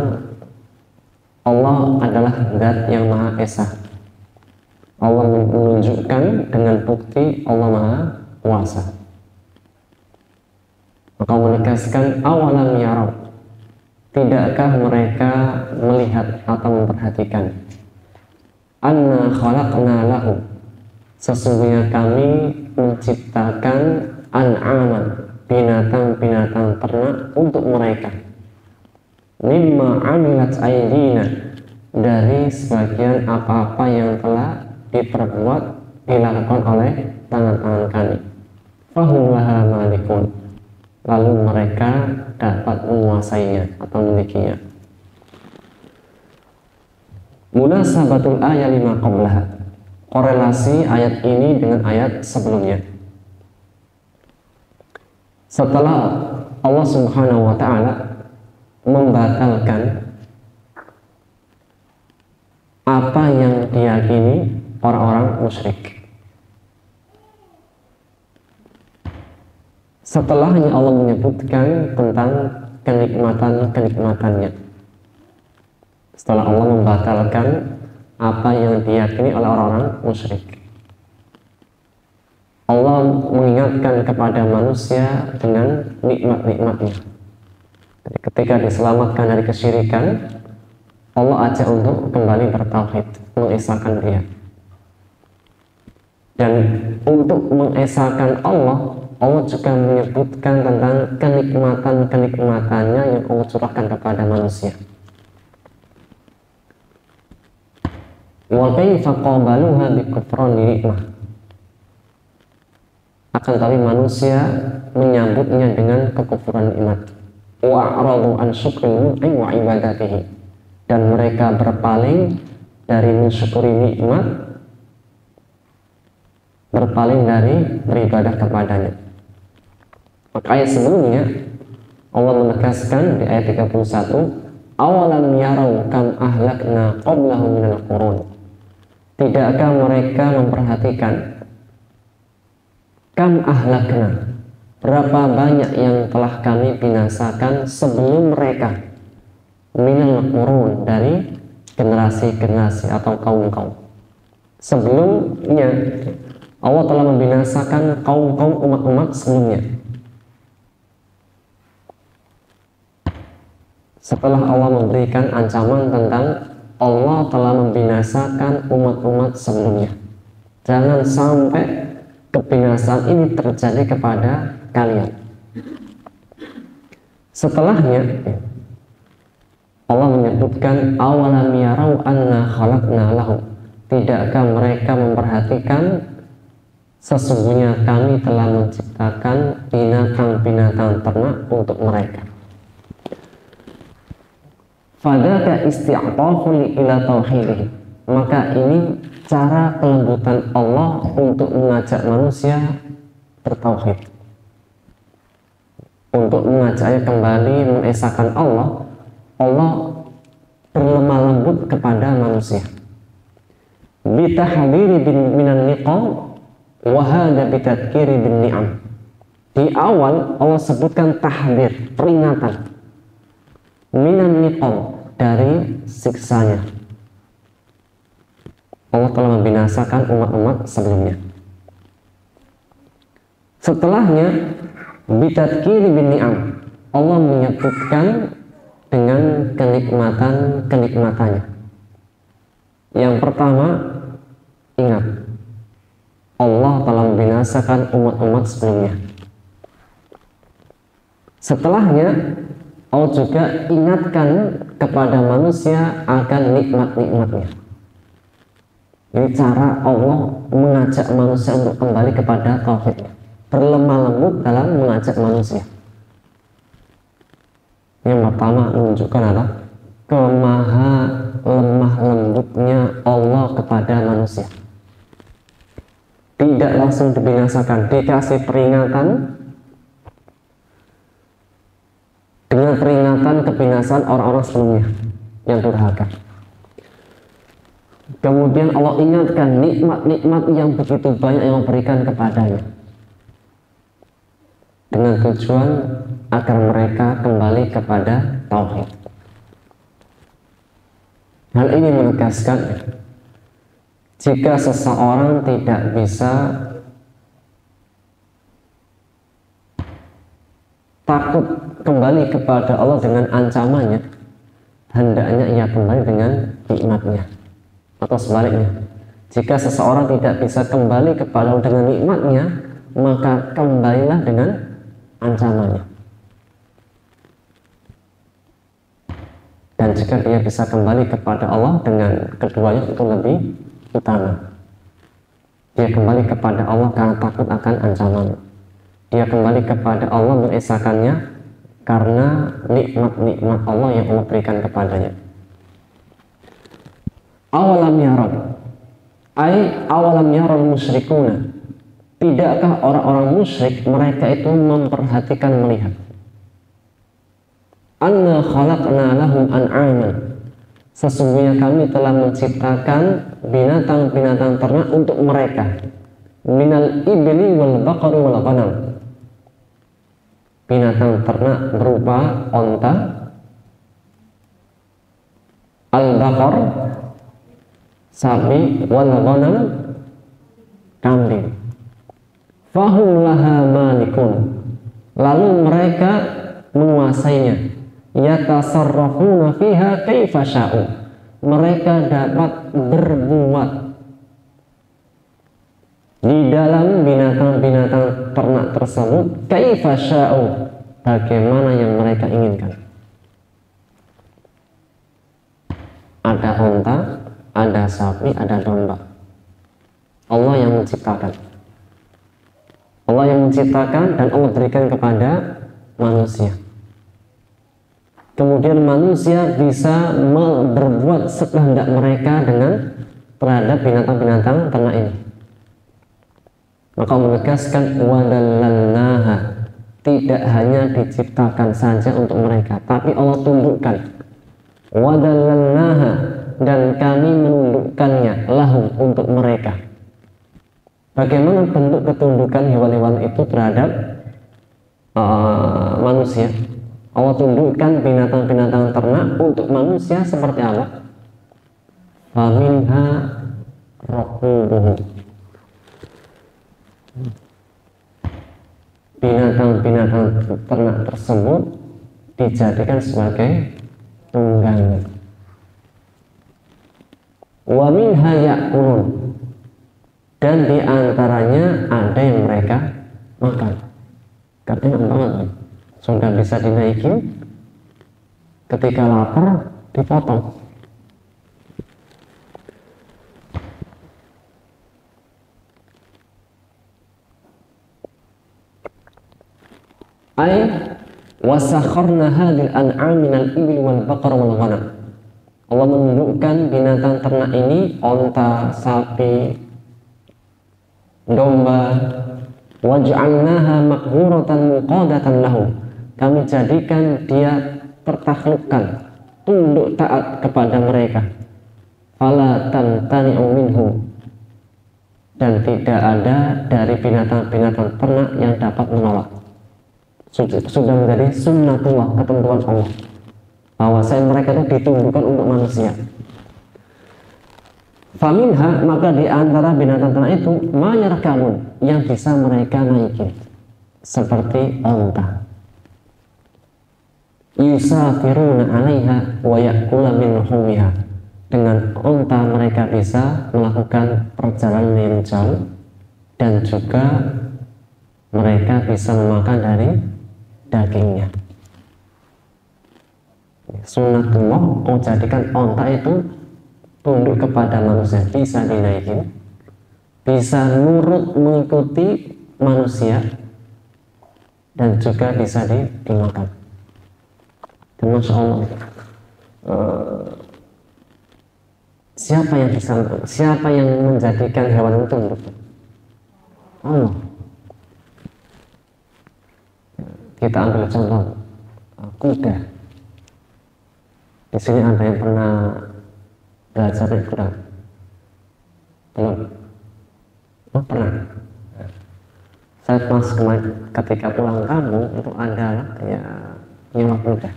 Allah adalah zat yang Maha Esa. Allah menunjukkan dengan bukti Allah Maha Kuasa. Maka menegaskan awalam yarau, tidakkah mereka melihat atau memperhatikan, anna khalaqna lahu, sesungguhnya kami menciptakan an'aman, binatang-binatang ternak untuk mereka, mimma amilat aydina, dari sebagian apa-apa yang telah dilakukan oleh tangan-tangan kami, fahum laha malikun, lalu mereka dapat menguasainya atau memilikinya. Munasabatul ayat 5 qablaha, korelasi ayat ini dengan ayat sebelumnya. Setelah Allah Subhanahu wa ta'ala membatalkan apa yang diyakini orang-orang musyrik. Setelahnya Allah menyebutkan tentang kenikmatan-kenikmatannya. Setelah Allah membatalkan apa yang diyakini oleh orang-orang musyrik, Allah mengingatkan kepada manusia dengan nikmat-nikmatnya. Jadi ketika diselamatkan dari kesyirikan, Allah ajak untuk kembali bertauhid, mengesahkan Dia. Dan untuk mengesahkan Allah juga menyebutkan tentang kenikmatan-kenikmatannya yang Allah curahkan kepada manusia. Wa kaifa qabaluha bi kufrani nikmah. Akan tetapi manusia menyambutnya dengan kekufuran nikmat. Wa a'radu an syukrihi wa ibadatihi. Dan mereka berpaling dari mensyukuri nikmat, berpaling dari beribadah kepadanya. Maka ayat sebelumnya Allah menegaskan di ayat 31, awalam yarau kam ahlakna qablahum minal qurun. Tidakkah mereka memperhatikan kam ahlakna, berapa banyak yang telah kami binasakan sebelum mereka, minal qurun, dari generasi-generasi atau kaum-kaum sebelumnya. Allah telah membinasakan kaum-kaum umat-umat sebelumnya. Setelah Allah memberikan ancaman tentang Allah telah membinasakan umat-umat sebelumnya, jangan sampai kebinasaan ini terjadi kepada kalian. Setelahnya Allah menyebutkan awalam yarau anna khalaqna lahum. Tidakkah mereka memperhatikan sesungguhnya kami telah menciptakan binatang-binatang ternak untuk mereka. Fadaka isti'tafun ila tauhidih. Maka ini cara kelembutan Allah untuk mengajak manusia bertauhid, untuk mengajaknya kembali mengesahkan Allah. Allah berlemah lembut kepada manusia. Bitahdiri minan niqam wahada bitadkiri bin ni'am. Di awal Allah sebutkan tahdir, peringatan, minan niqam, dari siksanya. Allah telah membinasakan umat-umat sebelumnya. Setelahnya bitadkiri bin ni'am, Allah menyebutkan dengan kenikmatan-kenikmatannya. Yang pertama, ingat, Allah telah membinasakan umat-umat sebelumnya. Setelahnya Allah juga ingatkan kepada manusia akan nikmat-nikmatnya. Ini cara Allah mengajak manusia untuk kembali kepada tauhidnya, berlemah lembut dalam mengajak manusia. Yang pertama menunjukkan apa? Kemaha lemah lembutnya Allah kepada manusia. Tidak langsung dibinasakan, dikasih peringatan dengan peringatan kebinasaan orang-orang sebelumnya yang durhaka. Kemudian Allah ingatkan nikmat-nikmat yang begitu banyak yang Allah berikan kepadanya, dengan tujuan agar mereka kembali kepada tauhid. Hal ini menegaskan jika seseorang tidak bisa takut kembali kepada Allah dengan ancamannya, hendaknya ia kembali dengan nikmatnya. Atau sebaliknya, jika seseorang tidak bisa kembali kepada Allah dengan nikmatnya, maka kembalilah dengan ancamannya. Dan jika dia bisa kembali kepada Allah dengan keduanya, itu lebih utama. Dia kembali kepada Allah karena takut akan ancamannya. Dia kembali kepada Allah mengesahkannya karena nikmat-nikmat Allah yang Allah berikan kepadanya. Awalam yarab, awalam yarab musyrikuna. Tidakkah orang-orang musyrik mereka itu memperhatikan, melihat anna khalaqna lahum an'aman, sesungguhnya kami telah menciptakan binatang-binatang ternak untuk mereka, minal ibli wal baqari wal ghanam, binatang ternak berupa onta, al-baqar sapi, wal ghanam kambing. Fahum laha malikun, lalu mereka menguasainya. Yatasarrafuna fiha kaifa sya'u, mereka dapat berbuat di dalam binatang-binatang ternak tersebut kaifa sya'u, bagaimana yang mereka inginkan. Ada onta, ada sapi, ada domba. Allah yang menciptakan. Allah yang menciptakan dan Allah berikan kepada manusia. Kemudian manusia bisa berbuat sekehendak mereka dengan terhadap binatang-binatang ternak ini. Maka menegaskan wadallalnaha, tidak hanya diciptakan saja untuk mereka, tapi Allah tundukkan. Wadallalnaha, dan kami menundukkannya lahum, untuk mereka. Bagaimana bentuk ketundukan hewan-hewan itu terhadap manusia? Allah tundukkan binatang-binatang ternak untuk manusia seperti apa? Faminha raqubuhum, binatang-binatang ternak tersebut dijadikan sebagai tunggangan. Wa minha ya'kulun, dan di antaranya ada yang mereka makan. Katanya banget, sudah bisa dinaikin, ketika lapar dipotong. Ay wasakharna hadil an'am minal ibil wal baqar wal ghanam, Allah menundukkan binatang ternak ini, onta, sapi, domba. Waj'alnaha maqhuratan muqadatan lahu, kami jadikan dia tertaklukkan, tunduk taat kepada mereka. Fala tamtani'u minhu, dan tidak ada dari binatang-binatang ternak yang dapat menolak. Sudah menjadi sunnatullah, ketentuan Allah, bahwasanya mereka itu ditundukkan untuk manusia. Faminha, maka di antara binatang ternak itu mayarkamun, yang bisa mereka naiki, seperti onta. Yusafiruna 'alaiha wa ya'kula min luhumiha, dengan onta mereka bisa melakukan perjalanan yang jauh dan juga mereka bisa memakan dari dagingnya. Sunnatullah, Allah jadikan onta itu tunduk kepada manusia, bisa dinaikin, bisa nurut mengikuti manusia, dan juga bisa dimakan. Dan Masya Allah, siapa yang menjadikan hewan itu tunduk? Allah. Kita ambil contoh kuda. Di sini ada yang pernah belajar naik kuda? Belum? Oh, pernah. Saya pas kemarin ketika pulang kampung itu ada ya nyewa kuda.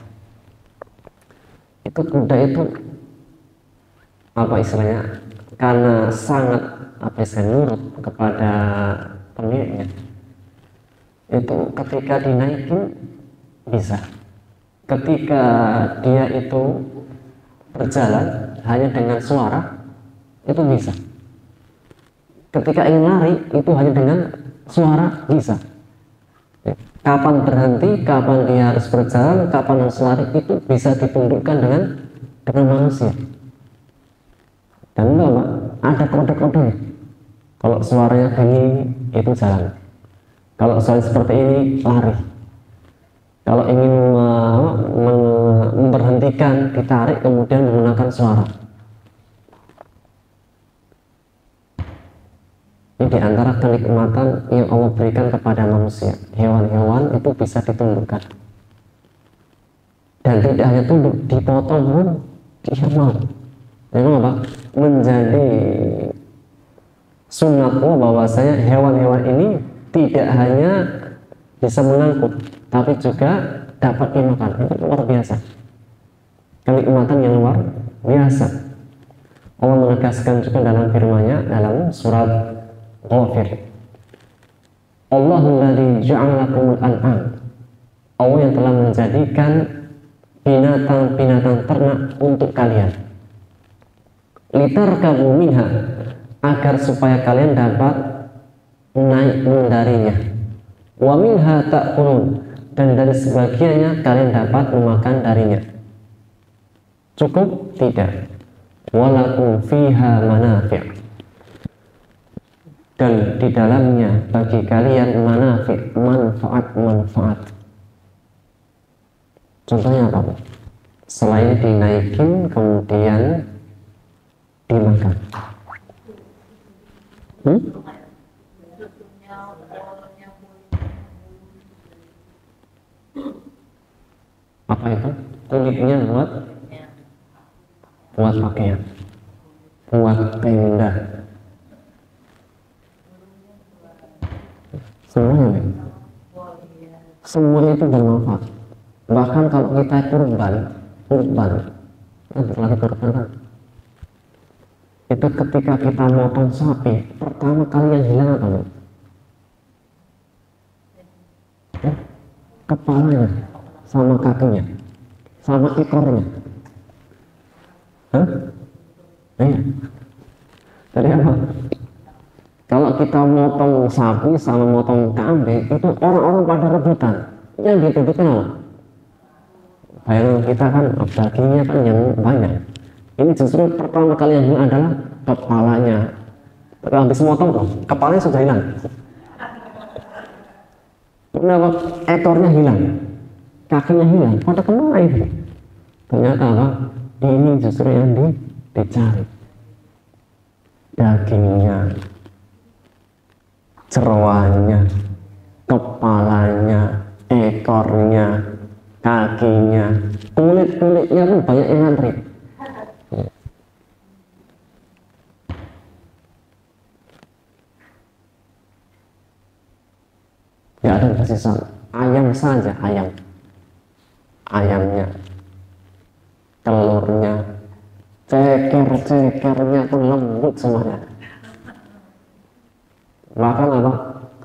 Itu kuda itu apa istilahnya? Karena sangat nurut kepada pemiliknya. Itu ketika dinaikin bisa. Ketika dia itu berjalan hanya dengan suara itu bisa. Ketika ingin lari itu hanya dengan suara bisa. Kapan berhenti, kapan dia harus berjalan, kapan harus lari, itu bisa ditundukkan dengan manusia. Dan Pak, ada kode-kodenya. Kalau suaranya bunyi itu jalan. Kalau suara seperti ini lari. Kalau ingin memberhentikan, ditarik, kemudian menggunakan suara. Ini diantara kenikmatan yang Allah berikan kepada manusia. Hewan-hewan itu bisa ditundukkan. Dan tidak hanya tunduk, dipotong pun dia mau. Memang apa? Menjadi sunnatullah bahwasanya hewan-hewan ini tidak hanya bisa mengangkut, tapi juga dapat dimakan. Itu luar biasa, kenikmatan yang luar biasa. Allah menegaskan juga dalam firman-Nya dalam surat Ghafir, Allahul ladzi ja'ala lakumul an'am, Allah yang telah menjadikan binatang-binatang ternak untuk kalian, litarkabu minha, agar supaya kalian dapat naik darinya, wa minha ta'kulun, dan dari sebagiannya kalian dapat memakan darinya. Cukup? Tidak. Walakum fiha manafi', dan di dalamnya bagi kalian manafi', manfaat. Contohnya apa? Selain dinaikin kemudian dimakan. Apa itu? Kulitnya buat pakaian, buat tenda, semuanya, semuanya itu bermanfaat. Bahkan kalau kita kurban, lagi kurban kan, itu ketika kita motong sapi, pertama kali yang hilang apa nih? Kepalanya, sama kakinya, sama ekornya. Iya. Jadi apa? Kalau kita motong sapi sama motong kambing, itu orang-orang pada rebutan. Yang gitu apa? Bayangan kita kan dagingnya kan yang banyak. Ini justru pertama kali yang hilang adalah kepalanya. Tapi habis motong tuh, kepalanya sudah hilang. Kenapa? Ekornya hilang, kakinya hilang. Pada kemana itu? Ternyata apa? Ini justru yang dicari. Dagingnya, jeroannya, kepalanya, ekornya, kakinya, kulit-kulitnya pun banyak yang ngantri. Tidak ada tersisa. Ayam saja, ayamnya, telurnya, ceker-cekernya pun lembut semuanya. Bahkan apa?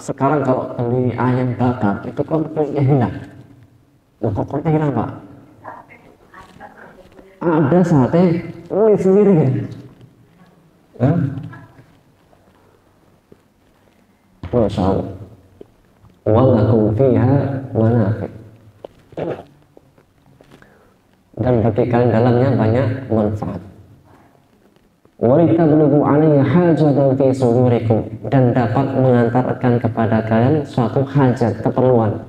Sekarang kalau beli ayam bakar itu kan kulitnya hilang. Kok kulitnya hilang, Pak? Ada sate kulit sendiri ya. Masya Allah. Walakum fiha manafi', dan bagi kalian dalamnya banyak manfaat. Walitablugu alaihi hajatan fi sudurikum, dan dapat mengantarkan kepada kalian suatu hajat, keperluan,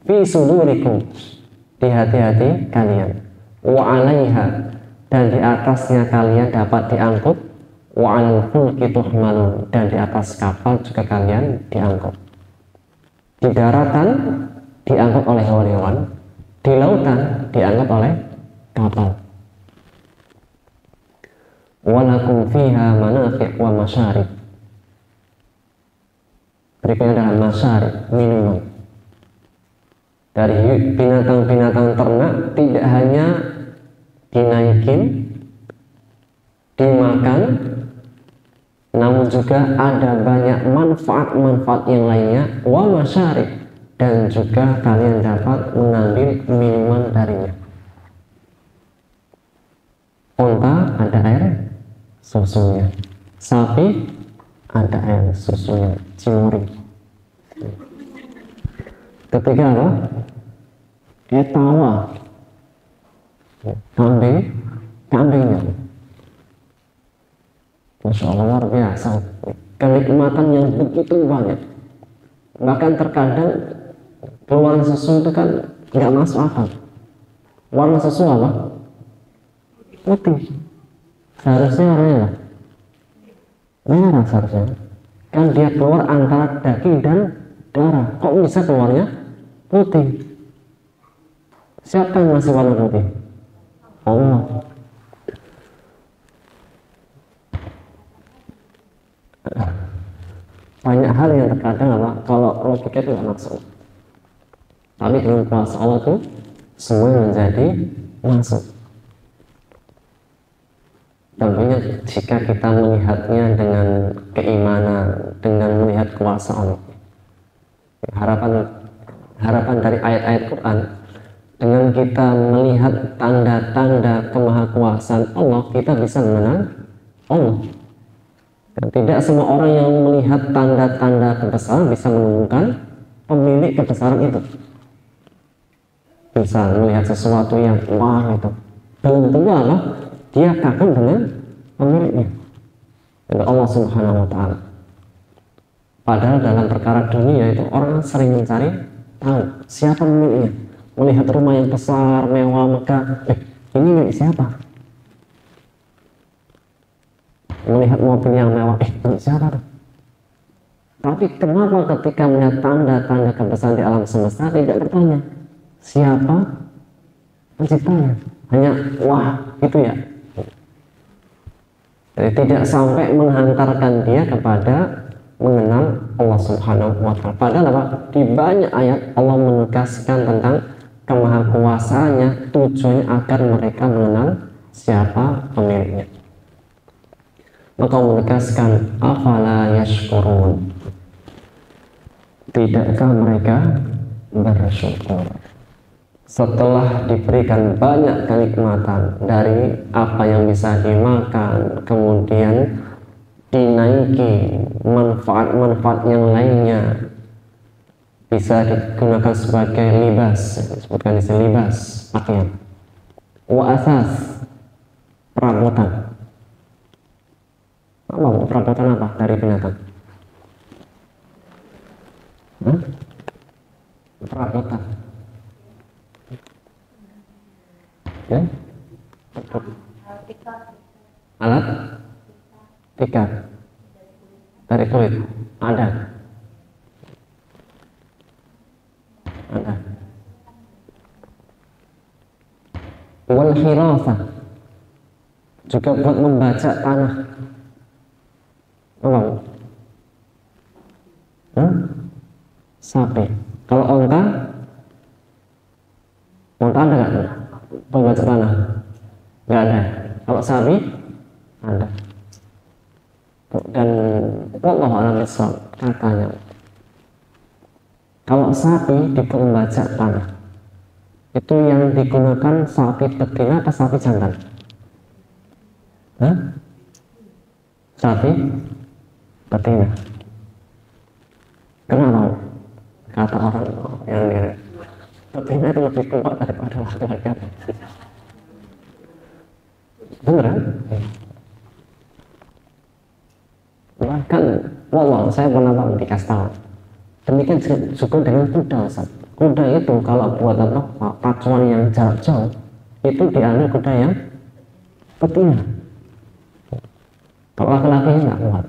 fi sudurikum, di hati-hati kalian, wa alaiha, dan di atasnya kalian dapat diangkut, wa alal fulki tuhmalun, dan di atas kapal juga kalian diangkut. Di daratan diangkut oleh hewan-hewan, di lautan diangkut oleh kapal. Walakum fiha manafi' wa masyarib. Berikutnya adalah masyarib, minuman. Dari binatang-binatang ternak tidak hanya dinaikin, dimakan, namun juga ada banyak manfaat-manfaat yang lainnya, wa masyarib, dan juga kalian dapat mengambil minuman darinya. Unta ada air susunya, sapi ada air susunya, cimori. Ketiga apa? Etawa, kambingnya. Masya Allah, luar biasa, kenikmatan yang begitu banyak. Bahkan terkadang keluaran susu itu kan nggak masuk akal. Warna susu apa? Putih. Seharusnya warnanya merah seharusnya. Kan dia keluar antara daging dan darah. Kok bisa keluarnya putih? Siapa yang masih warna putih? Allah. Banyak hal yang terkadang apa? Kalau logika itu nggak masuk. Tapi dengan kuasa Allah itu semua menjadi masuk. Tentunya jika kita melihatnya dengan keimanan, dengan melihat kuasa Allah. Harapan dari ayat-ayat Quran, dengan kita melihat tanda-tanda kemahakuasaan Allah, kita bisa mengenal Allah. Dan tidak semua orang yang melihat tanda-tanda kebesaran bisa menemukan pemilik kebesaran itu. Bisa melihat sesuatu yang wah itu, belum tentu apa dia kagum dengan pemiliknya, yaitu Allah Subhanahu wa Ta'ala. Padahal dalam perkara dunia itu orang sering mencari tahu siapa pemiliknya. Melihat rumah yang besar, mewah, megah, ini milik siapa? Melihat mobil yang mewah, milik siapa tuh? Tapi kenapa ketika melihat tanda-tanda kebesaran di alam semesta tidak bertanya siapa penciptanya? Hanya wah itu ya. Jadi tidak sampai menghantarkan dia kepada mengenal Allah Subhanahu wa Ta'ala. Padahal apa? Di banyak ayat Allah menegaskan tentang kemahakuasaannya, tujuannya agar mereka mengenal siapa pemiliknya. Maka menegaskan afala yashkurun, tidakkah mereka bersyukur setelah diberikan banyak kenikmatan dari apa yang bisa dimakan, kemudian dinaiki manfaat-manfaat yang lainnya, bisa digunakan sebagai libas, disebutkan di sini libas, pakaian, wa asas, perabotan. Apa perabotan apa dari binatang? Perabotan. Ya? Alat pikat dari kulit ada. Wal hirasa juga buat membaca tanah. Apa? Sapi. Kalau onta ada nggak membaca tanah? Nggak ada. Kalau sapi ada. Dan Allah alam bisawab katanya, kalau sapi diberi membaca tanah, itu yang digunakan sapi betina atau sapi jantan? Sapi betina. Kenapa? Kata orang yang lihat betina itu lebih kuat daripada laki-laki. Beneran? Bahkan, saya pernah dikasih tahu. Demikian juga dengan kuda, Ustaz. Kuda itu kalau buat pacuan yang jarak jauh, itu diambil kuda yang betina. Kalau laki-lakinya nggak kuat.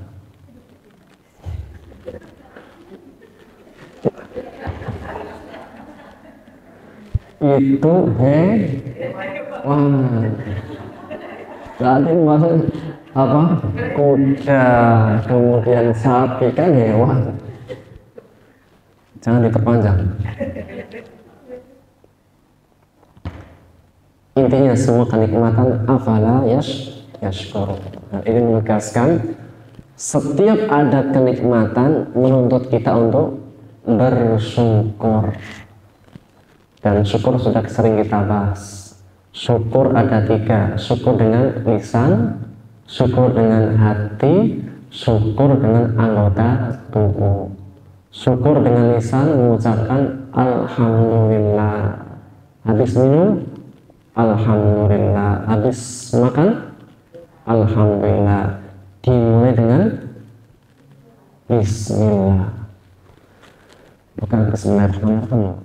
Itu wah, nggak ada yang maksud apa? Kuda, kemudian sapi, kan hewan. Jangan diperpanjang. Intinya semua kenikmatan afala yashkur. Ini menegaskan setiap ada kenikmatan menuntut kita untuk bersyukur. Dan syukur sudah sering kita bahas. Syukur ada 3, syukur dengan lisan, syukur dengan hati, syukur dengan anggota tubuh. Syukur dengan lisan mengucapkan alhamdulillah. Habis minum alhamdulillah. Habis makan alhamdulillah. Dimulai dengan bismillah. Bukan bismillahirrahmanirrahim.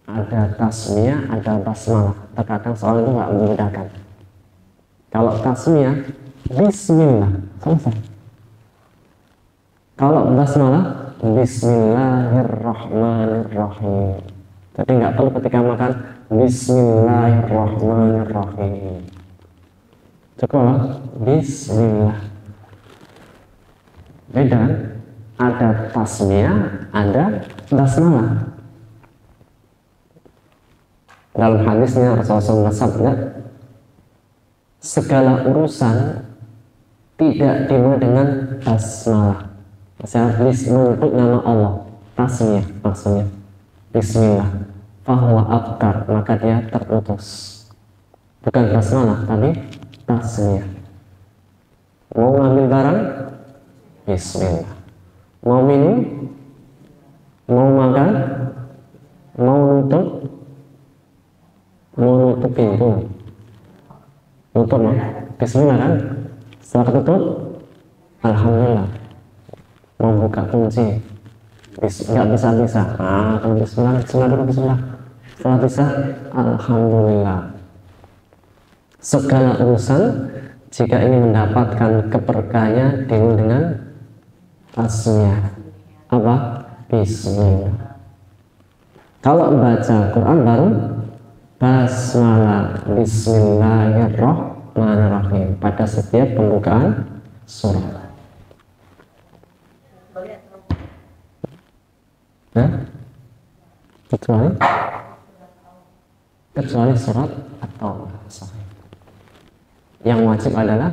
Ada tasmiyah, ada basmalah. Terkadang soal itu nggak memudahkan. Kalau tasmiyah, bismillah, selesai. Kalau basmalah, bismillahirrahmanirrahim. Jadi nggak perlu ketika makan Bismillahirrahmanirrahim. Cukup Bismillah. Beda, ada tasmiyah, ada basmalah. Dalam hadisnya Rasulullah bersabda, segala urusan tidak dimulai dengan basmalah. Misalnya menyebut nama Allah, tasmiyah maksudnya Bismillah, fahuwa abtar, maka dia terputus. Bukan basmalah, tapi tasmiyah. Mau ngambil barang, Bismillah. Mau minum, mau makan, mau nutup pintu, nutup no? Bismillah kan? Setelah tutup, alhamdulillah. Mau buka kunci, nggak bisa. Kalau Bismillah dulu Bismillah. Setelah bisa, alhamdulillah. Segala urusan jika ini mendapatkan keberkahannya dimulai dengan tasmiyah, apa? Bismillah. Kalau baca Quran baru basmalah, Bismillahirrahmanirrahim pada setiap pembukaan surat. Kecuali surat atau sahih. Yang wajib adalah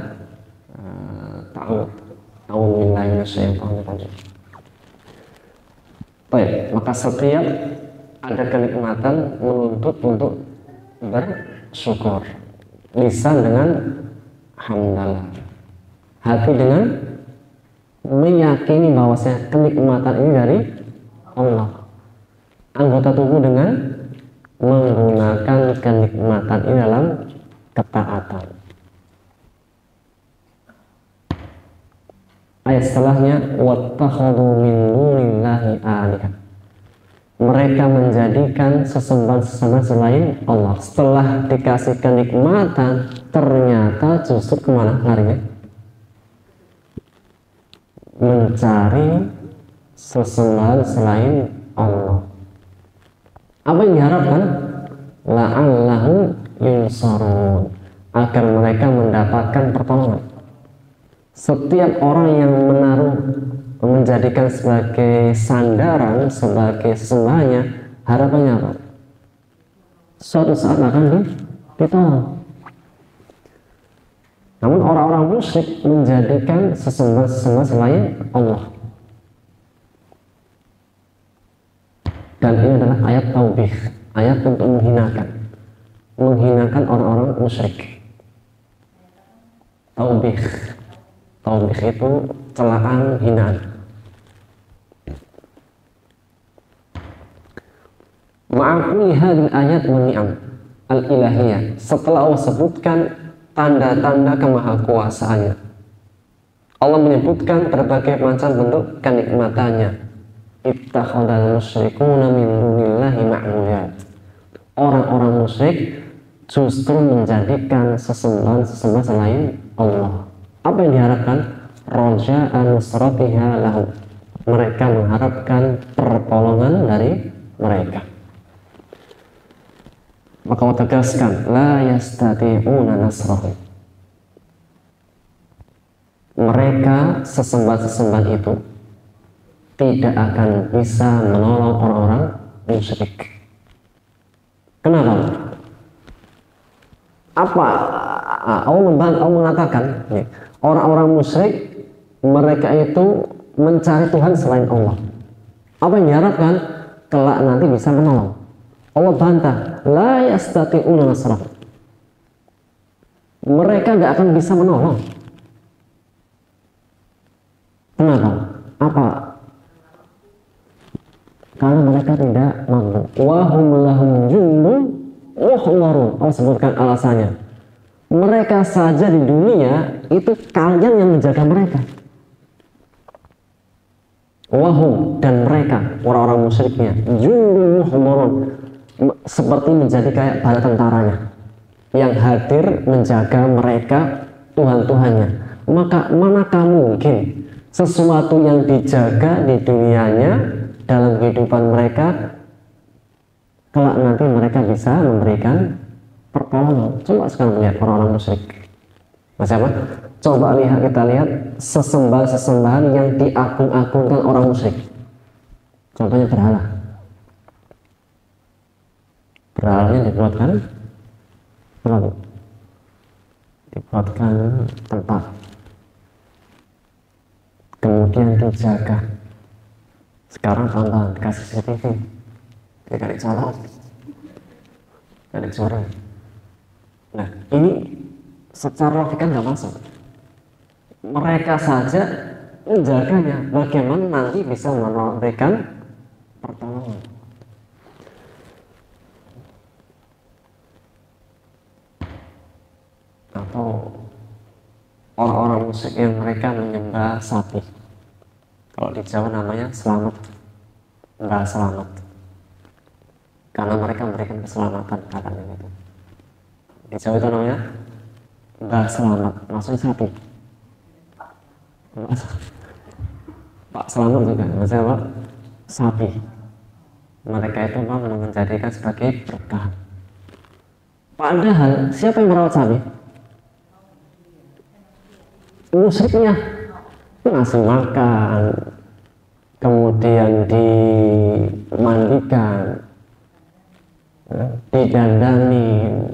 ta'awudzubillahi minasyaitonir rajim. Baik, maka setiap ada kenikmatan menuntut untuk bersyukur. Lisan dengan hamdalah, hati dengan meyakini bahwasanya kenikmatan ini dari Allah. Anggota tubuh dengan menggunakan kenikmatan ini dalam ketaatan. Ayat setelahnya, wattakhadhu min dunillahi alihah. Mereka menjadikan sesembahan-sesembahan selain Allah. Setelah dikasih kenikmatan, ternyata justru kemana larinya? Mencari sesembahan selain Allah. Apa yang diharapkan? La'allahum yunsarun, agar mereka mendapatkan pertolongan. Setiap orang yang menjadikan sebagai sandaran, sebagai sesembahannya, harapannya apa? Suatu saat akan ditolong. Namun orang-orang musyrik menjadikan sesembahan selain Allah. Dan ini adalah ayat taubih, ayat untuk menghinakan orang-orang musyrik. Taubih itu celaan, hinaan. Ma'akuli hadil ayat wa ni'am al-ilahiyah. Setelah Allah sebutkan tanda-tanda kemahakuasaannya, Allah menyebutkan berbagai macam bentuk kenikmatannya. Ittakhadal musyrikuna min dunillahi ma'budiyat. Orang-orang musyrik justru menjadikan sesembahan selain Allah. Apa yang diharapkan? Raja'a nusratiha lahum. Mereka mengharapkan pertolongan dari mereka. Maka Allah tegaskan, la yastati'una nasrahum. Mereka sesembahan itu tidak akan bisa menolong orang-orang musyrik. Kenapa? Apa? Allah mengatakan, orang-orang musyrik mereka itu mencari Tuhan selain Allah. Apa yang diharapkan? Kelak nanti bisa menolong. Allah bantah, la yastati'una nasrah. Mereka nggak akan bisa menolong. Kenapa? Apa? Karena mereka tidak mampu. Wahum lahum jundun muhdarun. Allah sebutkan alasannya. Mereka saja di dunia itu kalian yang menjaga mereka. Wahum, dan mereka orang-orang musyriknya jundun muhdarun, seperti menjadi kayak bala tentaranya yang hadir menjaga mereka, Tuhan-Tuhannya. Maka manakah mungkin sesuatu yang dijaga di dunianya dalam kehidupan mereka kelak nanti mereka bisa memberikan pertolongan. Coba sekarang lihat orang-orang musyrik. Mas apa? Coba kita lihat sesembahan-sesembahan yang diagung-agungkan orang musyrik. Contohnya berhala. Berhalanya dibuatkan apa bu? Dibuatkan tempat, kemudian dijaga. Sekarang tambahan dikasih CCTV, tidak dicolok, tidak dicuri. Nah ini secara logika nggak masuk. Mereka saja menjaganya, bagaimana nanti bisa memberikan pertolongan? Atau orang-orang musyrik yang mereka menyembah sapi. Kalau di Jawa namanya selamat, mbah selamat, karena mereka memberikan keselamatan katanya gitu. Di Jawa itu namanya mbah selamat, maksudnya sapi. Pak Selamat juga maksudnya apa? Sapi. Mereka itu mau menjadikan sebagai berkah. Padahal siapa yang merawat sapi? Musyriknya ngasih makan, kemudian dimandikan, didandanin,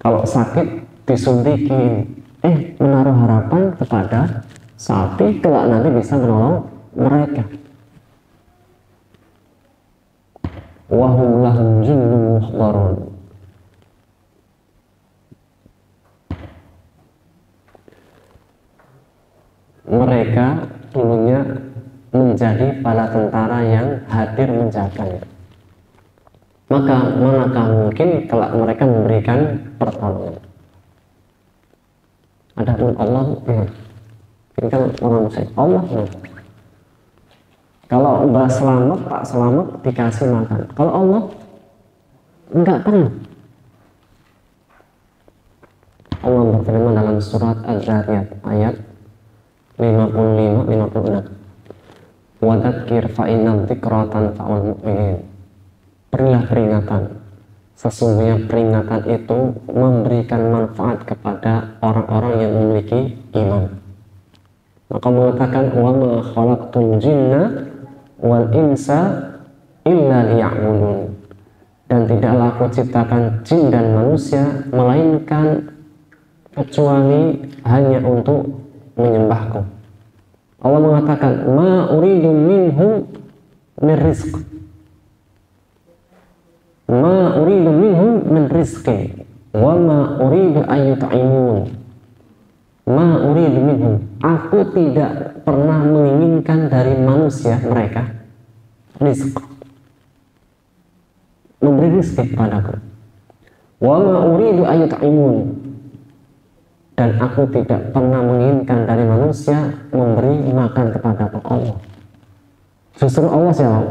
kalau sakit disuntikin, menaruh harapan kepada sapi kelak nanti bisa menolong mereka. Wahum lahum junnun muhdarun. Mereka dulunya menjadi bala tentara yang hadir menjaganya. Maka manakah mungkin kelak mereka memberikan pertolongan? Adapun Allah, ini kan orang musyrik. Allah, kalau Mbak Selamat, Pak Selamat dikasih makan. Kalau Allah, enggak pernah. Allah berfirman dalam surat Al-Zariyat ayat 55-56. Wadzakkir fa'inna dzikra tanfa'ul mu'minin. Berilah peringatan, sesungguhnya peringatan itu memberikan manfaat kepada orang-orang yang memiliki iman. Maka mengatakan wa ma khalaqtul jinna wal insa illa liya'budun. Dan tidaklah aku ciptakan jin dan manusia melainkan kecuali hanya untuk menyembahku. Allah mengatakan ma uridu minhum min rizq, ma uridu minhum min rizqi wa ma uridu ayyut'imun. Ma uridu minhum, aku tidak pernah menginginkan dari manusia mereka rizq, memberi rizki kepadaku. Wa ma uridu ayyut'imun, dan aku tidak pernah menginginkan dari manusia memberi makan kepada Allah. Justru Allah siapa?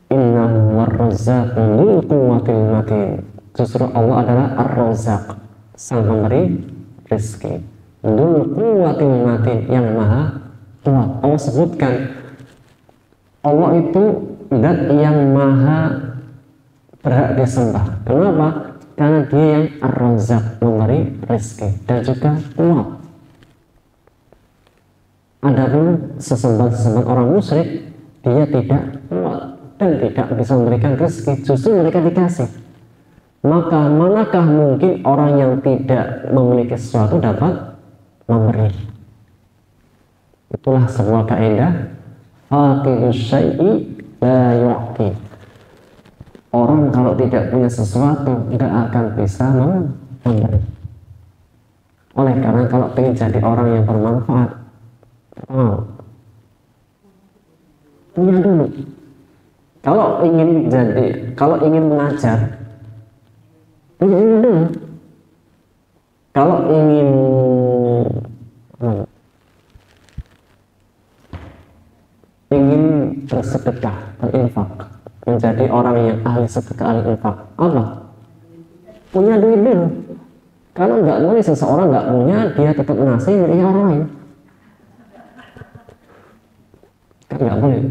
Innahu war-razzaqu dzul quwwatil matin. Justru Allah adalah Ar-Razzaq, sang pemberi rezeki, dzul quwwatil matin, yang maha kuat. Allah sebutkan Allah itu zat yang maha berhak disembah. Kenapa? Karena dia yang Ar-Razzaq, memberi rezeki dan juga kuat. Adapun sesembahan orang musyrik, dia tidak kuat dan tidak bisa memberikan rezeki, justru mereka dikasih. Maka manakah mungkin orang yang tidak memiliki sesuatu dapat memberi? Itulah sebuah kaidah faqidus syai'i la yu'ti. Orang kalau tidak punya sesuatu tidak akan bisa memberi. Oleh karena kalau ingin jadi orang yang bermanfaat, punya dulu. Kalau ingin mengajar, punya dulu. Kalau ingin bersedekah, berinfak, menjadi orang yang ahli sedekah, ahli infak, apa? Punya duit dulu. Karena nggak boleh seseorang nggak punya, dia tetap ngasih milik orang lain. Kan nggak boleh.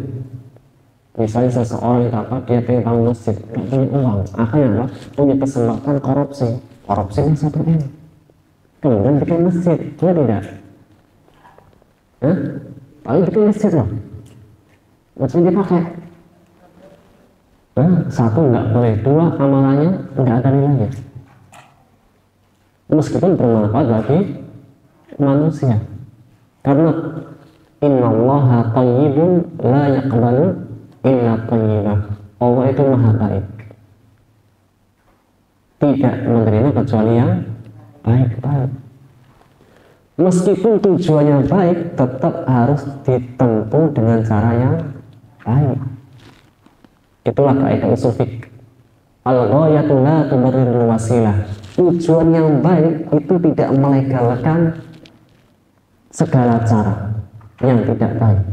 Misalnya seseorang itu apa, dia pengen bangun masjid, nggak punya uang, akhirnya apa, punya kesempatan korupsi masa ini, kemudian bikin masjid, dia tidak, paling bikin masjid loh, masjid dipakai, satu nggak boleh, dua amalannya nggak ada nilainya, meskipun bermanfaat bagi manusia, karena innallaha thayyibun la yaqbalu illa thayyibah. Allah itu maha baik, tidak menerima kecuali yang baik-baik. Meskipun tujuannya baik, tetap harus ditempuh dengan cara yang baik. Itulah kaidah usul fiqh. Al-ghayatu la tubarrirul wasilah. Tujuan yang baik itu tidak melegalkan segala cara yang tidak baik.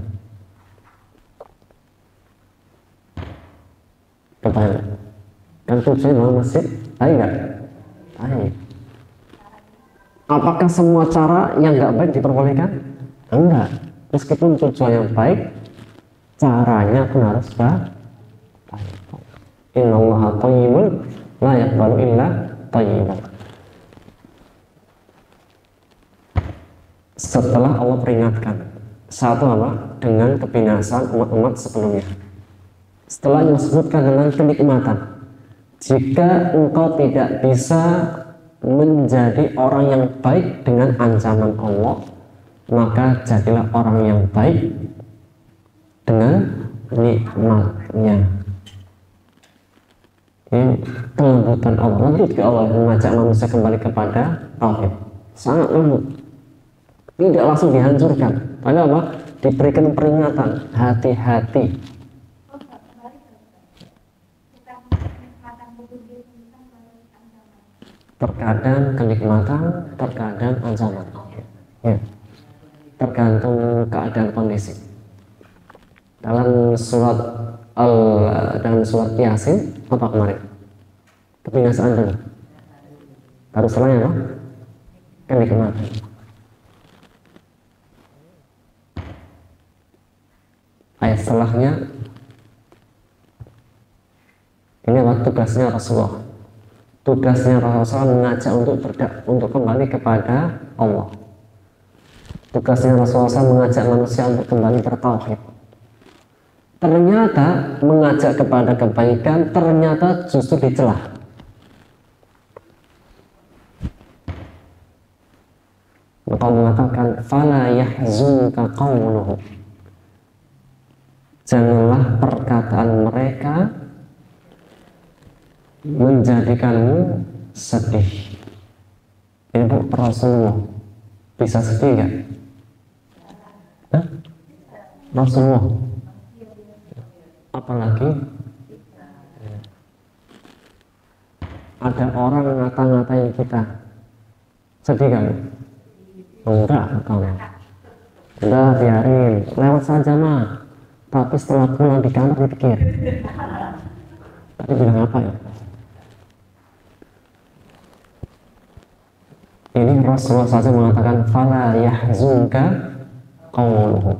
Kebayang? Kan tujuan bangun masjid baik nggak? Baik. Apakah semua cara yang nggak baik diperbolehkan? Enggak. Meskipun tujuan yang baik, caranya pun harus baik. Innallaha thayyibun la yaqbalu illa thayyiban. Setelah Allah peringatkan, satu apa? Dengan kebinasaan umat-umat sebelumnya. Setelah disebutkan dengan kenikmatan, jika engkau tidak bisa menjadi orang yang baik dengan ancaman Allah, maka jadilah orang yang baik dengan nikmatnya. Ini kelembutan Allah, lembut ke Allah mengajak manusia kembali kepada tauhid, sangat lembut, tidak langsung dihancurkan. Padahal apa? Diberikan peringatan, hati-hati. Terkadang kenikmatan, terkadang ancaman, ya, tergantung keadaan kondisi. Dalam surat Yasin apa kemarin? Kebinasaan dulu. Baru setelahnya apa? Kenikmatan. Ayat setelahnya ini apa? Tugasnya Rasulullah. Tugasnya Rasulullah mengajak untuk kembali kepada Allah. Tugasnya Rasulullah mengajak manusia untuk kembali bertauhid. Ternyata mengajak kepada kebaikan ternyata justru dicela. Maka mengatakan fala yahzunka qauluhum. Janganlah perkataan mereka menjadikanmu sedih. Ini Bu Rasulullah bisa sedih nggak? Rasulullah. Apalagi ada orang ngata-ngatain kita, sedih kan? Enggak, kamu. Udah biarin, lewat saja mah. Tapi setelah pulang di kamar dipikir, tadi bilang apa ya? Ini Rasulullah SAW mengatakan fala yahzunka qauluhum.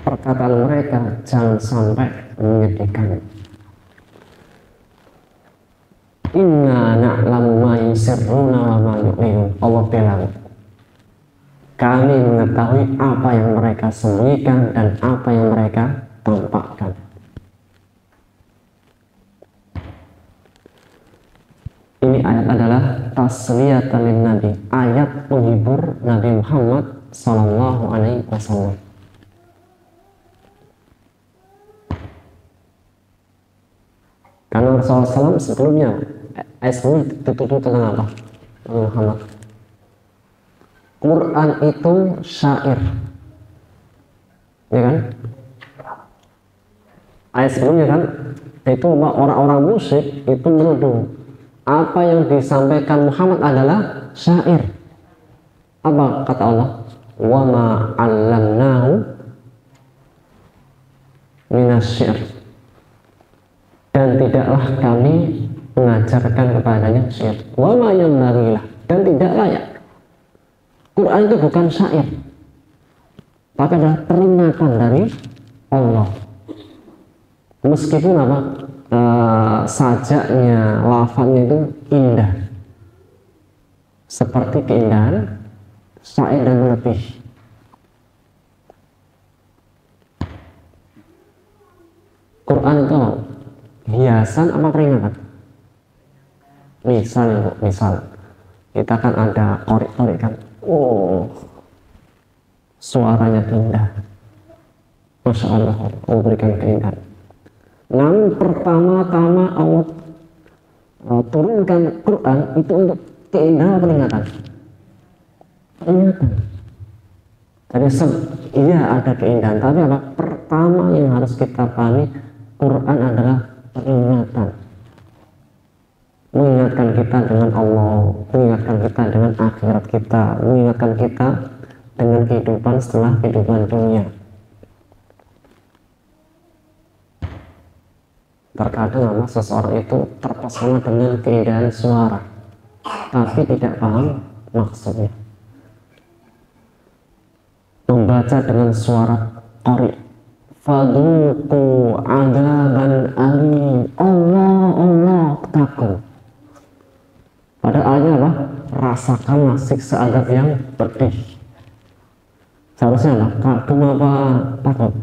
Perkataan mereka jangan sampai menyedihkan. Inna na'lamu ma yusirruna wa ma yu'linun. Allah bilang, kami mengetahui apa yang mereka sembunyikan dan apa yang mereka tampakkan. Ini ayat adalah tasliyatan lin Nabi, ayat menghibur Nabi Muhammad Sallallahu Alaihi Wasallam. Karena Rasulullah SAW sebelumnya dituduh tentang apa? Muhammad. Quran itu syair, ya kan? Ayat sebelumnya kan, itu orang-orang musyrik itu menuduh apa yang disampaikan Muhammad adalah syair. Apa kata Allah? Wa ma 'allamnahu minasy-syi'r. Dan tidaklah kami mengajarkan kepadanya syair. Wa ma yanbaghilah, dan tidak layak. Quran itu bukan syair. tapi adalah peringatan dari Allah. Meskipun apa sajaknya, lafaznya itu indah, seperti keindahan syair dan lebih. Quran itu hiasan apa peringatan? Misal kita kan ada qori kan, suaranya indah, Masya Allah, Allah berikan keindahan. Namun pertama-tama Allah turunkan Quran itu untuk keindahan peringatan. Peringatan. Jadi iya ada keindahan, tapi apa? Pertama yang harus kita pahami, Quran adalah peringatan. Mengingatkan kita dengan Allah, mengingatkan kita dengan akhirat kita, mengingatkan kita dengan kehidupan setelah kehidupan dunia. Terkadang apa, seseorang itu terpesona dengan keindahan suara, tapi tidak paham maksudnya. Membaca dengan suara qori, fadhuqu adzaban alim, Allah takut. Padahal ayatnya apa? Rasakanlah siksa azab yang pedih. Seharusnya apa? Kagum apa takut?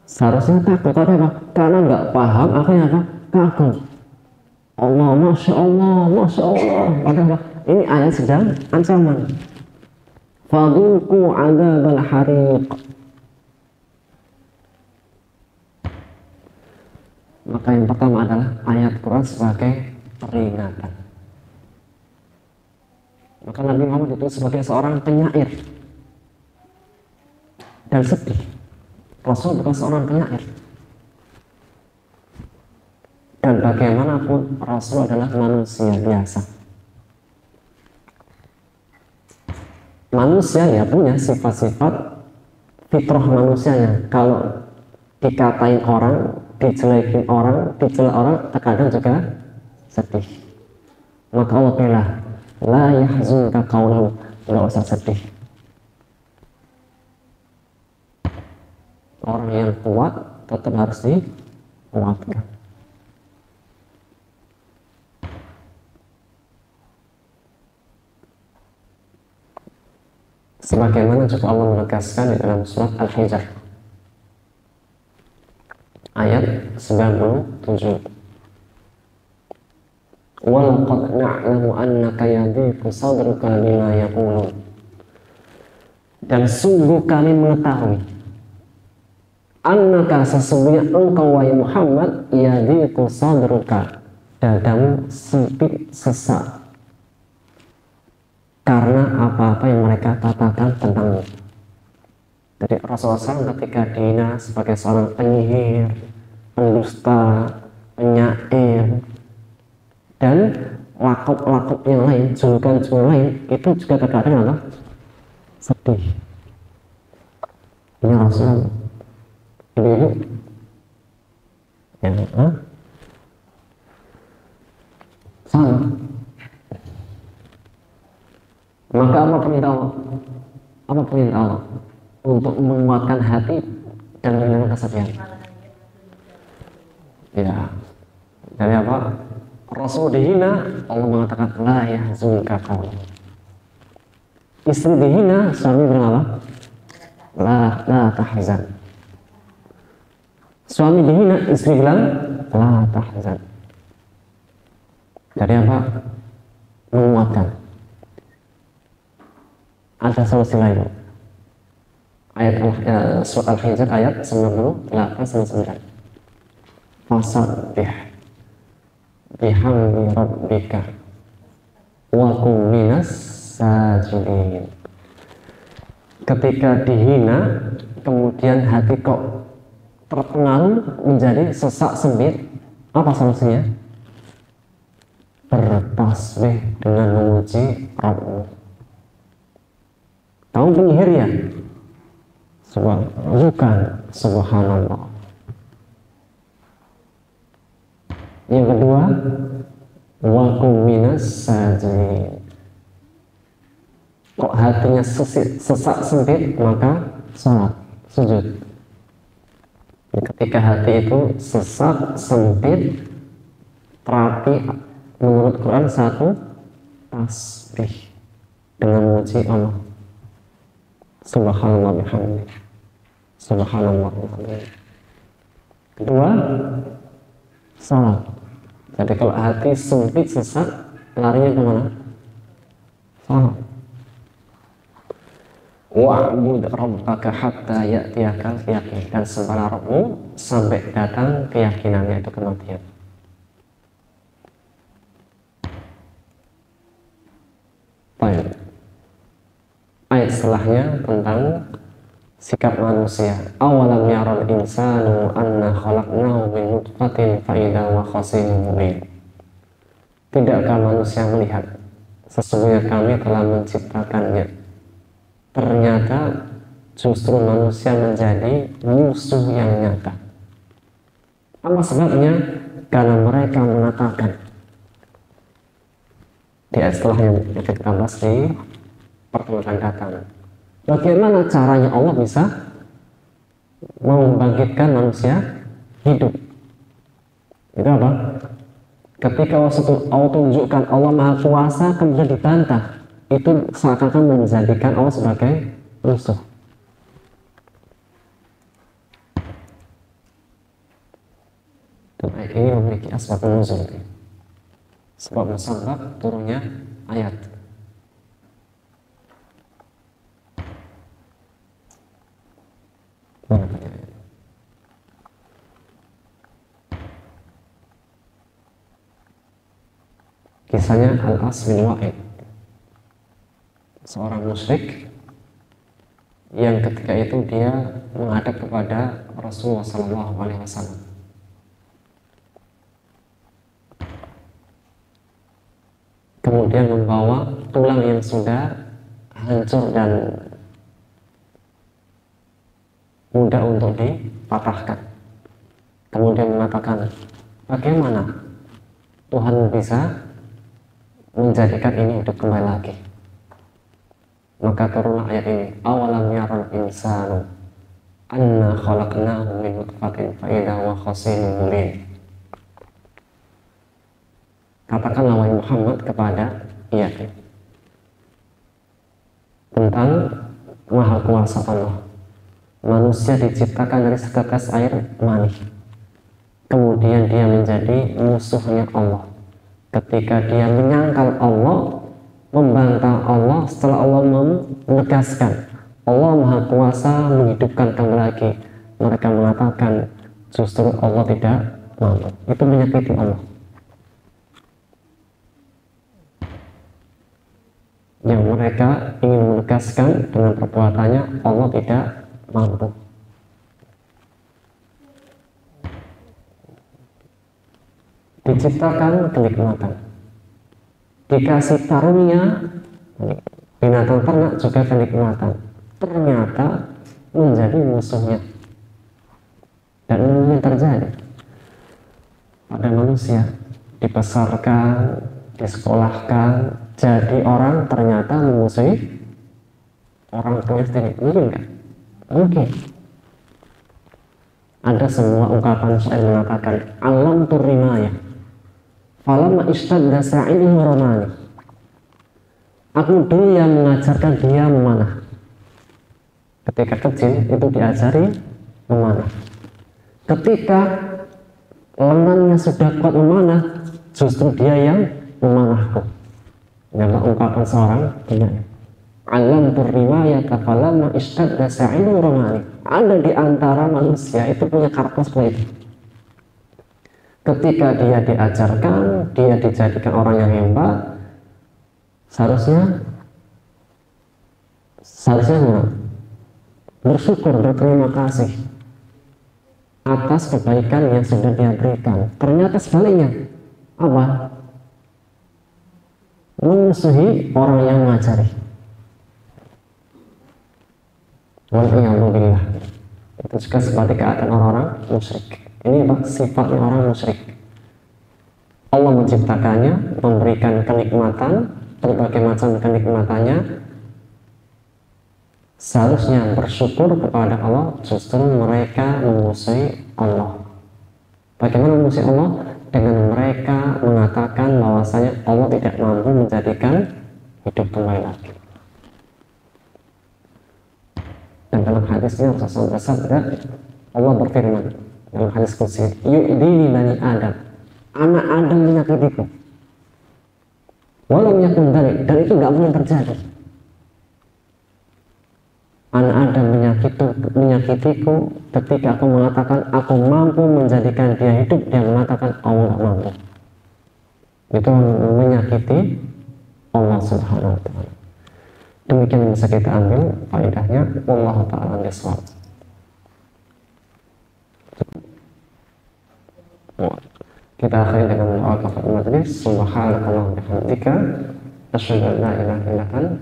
Seharusnya takut, tapi apa? Karena nggak paham, akhirnya apa? Kagum. Allah, Masya Allah, Masya Allah. Padahal apa? Ini ayat sedang ancaman. Fadhuqu adzabal hariq. Maka yang pertama adalah ayat Quran sebagai peringatan. Maka Nabi Muhammad itu sebagai seorang penyair dan sedih. Rasul bukan seorang penyair. Dan bagaimanapun Rasul adalah manusia biasa. Manusia ya punya sifat-sifat fitrah manusianya. Kalau dikatain orang, dijelekin orang, dicela orang, terkadang juga sedih. Maka Allah bilang, la yahzunka qaulahum, nggak usah sedih. Orang yang kuat tetap harus dikuatkan. Sebagaimana juga Allah menegaskan di dalam surat Al-Hijr ayat 97. Walaqad na'lamu annaka yadhiqu sadruka bima yaqulun. Dan sungguh kami mengetahui annaka sesungguhnya engkau wahai Muhammad yadhiqu sadruka, dadamu sempit sesak karena apa-apa yang mereka katakan tentangmu. Jadi Rasulullah SAW ketika dihina sebagai seorang penyihir, pendusta, penyair, dan lakop-lakop yang lain, julukan lain, itu juga terkadang apa? Sedih. Ini Rasulullah ibu ya, salah. Maka apa perintah Allah? Apa perintah Allah? Untuk menguatkan hati dan menghilangkan kesedihan. Ya, dari apa? Rasul dihina, Allah mengatakan la yahzunka qaulahum. Istri dihina, suami bilang apa? La tahzan. Suami dihina, istri bilang la tahzan. Dari apa? Menguatkan. Ada solusi lain. Ayat surat Al-Hijr ayat 98-99. Fasabbih bihamdi rabbika wa kum minas sajidin. Ketika dihina, kemudian hati kok terpengaruh menjadi sesak sempit, apa solusinya? Bertasbih dengan memuji Rabb. Tahu penyihir ya? Bukan, subhanallah. Yang kedua, wa kum minas sajidin. Kok hatinya sesak sempit, maka sholat, sujud. Ketika hati itu sesak sempit, terapi menurut Quran satu tasbih dengan memuji Allah. Subhanallah bihamdi. Subhanallah bihamdi. Kedua, salat. Jadi kalau hati sempit sesak, larinya kemana? Salat. Wa'bud rabbaka hatta ya'tiyakal yaqin, dan sembahlah Rabbmu sampai datang keyakinannya, itu kematian. Baik. Ayat setelahnya tentang sikap manusia. Awalam yaral insanu anna khalaqnahu min nutfatin fa idza huwa khasimun mubin. Tidakkah manusia melihat sesungguhnya kami telah menciptakannya, ternyata justru manusia menjadi musuh yang nyata. Apa sebabnya? Karena mereka mengatakan, di ayat setelahnya yang kita bahas di pertemuan akan datang, bagaimana caranya Allah bisa membangkitkan manusia hidup? Itu apa? Ketika Allah tunjukkan Allah Maha Kuasa kemudian dibantah, itu seakan-akan menjadikan Allah sebagai musuh. Dan ayat ini memiliki asbab nuzul, sebab musabab turunnya ayat. Kisahnya Al-As bin Wa'id, seorang musyrik yang ketika itu dia menghadap kepada Rasulullah SAW. Kemudian membawa tulang yang sudah hancur dan mudah untuk dipatahkan. Kemudian mengatakan, bagaimana Tuhan bisa menjadikan ini hidup kembali lagi? Maka turunlah ayat ini, awalam yaral insanu anna khalaqnahu min nutfatin fa idza huwa khasimun mubin. Katakanlah wahai Muhammad kepada ia tentang Maha Kuasa Allah. Manusia diciptakan dari setetes air mani, kemudian dia menjadi musuhnya Allah. Ketika dia menyangkal Allah, membantah Allah, setelah Allah menegaskan Allah Maha Kuasa menghidupkan kembali lagi, mereka mengatakan justru Allah tidak mampu. Itu menyakiti Allah. Yang mereka ingin menegaskan dengan perbuatannya Allah tidak mampu. Diciptakan kenikmatan, dikasih karunia binatang ternak juga kenikmatan, ternyata menjadi musuhnya. Dan ini terjadi pada manusia, dibesarkan, disekolahkan, jadi orang ternyata memusuhi orang tua sendiri. Mungkin kan? Mungkin. Ada semua ungkapan syair mengatakan, alam turimaya falamma ishtadda sa'iduhu ramani. Aku dulu yang mengajarkan dia memanah. Ketika kecil itu diajari memanah. Ketika lengannya sudah kuat memanah, justru dia yang memanahku. Nama ungkapan seorang penyair. Alam riwayat falamma ishtadda sa'iduhu ramani. Ada di antara manusia itu punya karakter seperti itu. Ketika dia diajarkan, dia dijadikan orang yang hebat, seharusnya bersyukur, berterima kasih atas kebaikan yang sudah dia berikan. Ternyata sebaliknya, apa? Memusuhi orang yang mengajari. Wal'iyadzubillah. Itu juga seperti keadaan orang-orang musyrik. Ini sifatnya orang musyrik. Allah menciptakannya, memberikan kenikmatan, berbagai macam kenikmatannya, seharusnya bersyukur kepada Allah, justru mereka memusuhi Allah. Bagaimana memusuhi Allah? Dengan mereka mengatakan bahwasanya Allah tidak mampu menjadikan hidup kembali lagi. Dan dalam hadisnya Rasulullah bersabda, Allah berfirman dalam hadis qudsi, yu'dini bani Adam, anak Adam menyakitiku, walau yakun dzalik, dan itu nggak mungkin terjadi. Anak Adam menyakitiku ketika aku mengatakan aku mampu menjadikan dia hidup, dia mengatakan Allah nggak mampu. Itu menyakiti Allah Subhanahu wa Ta'ala. Demikian yang bisa kita ambil faedahnya. Wallahu ta'ala bishawab. Kita akhiri dengan doa kafaratul majlis. Subhanakallahumma wa bihamdika, asyhadu an la ilaha illa anta,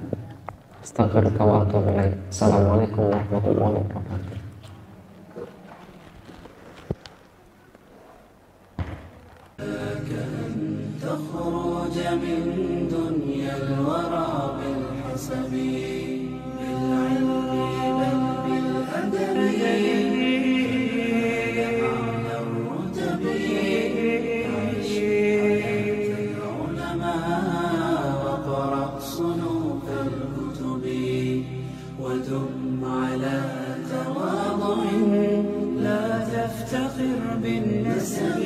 astaghfiruka wa atubu ilaik. Assalamualaikum warahmatullahi wabarakatuh. تخرج من دنيا الورى بالحسب بالعلم بل بالأدب على الرتب عيش حياة العلماء واقرأ صنوف الكتب ودم على تواضع لا تفتخر بالنسب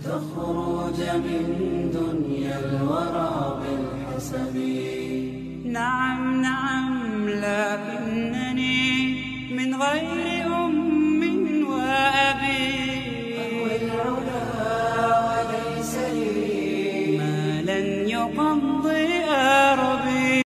تخرج من دنيا الورى بالحسب نعم نعم لكن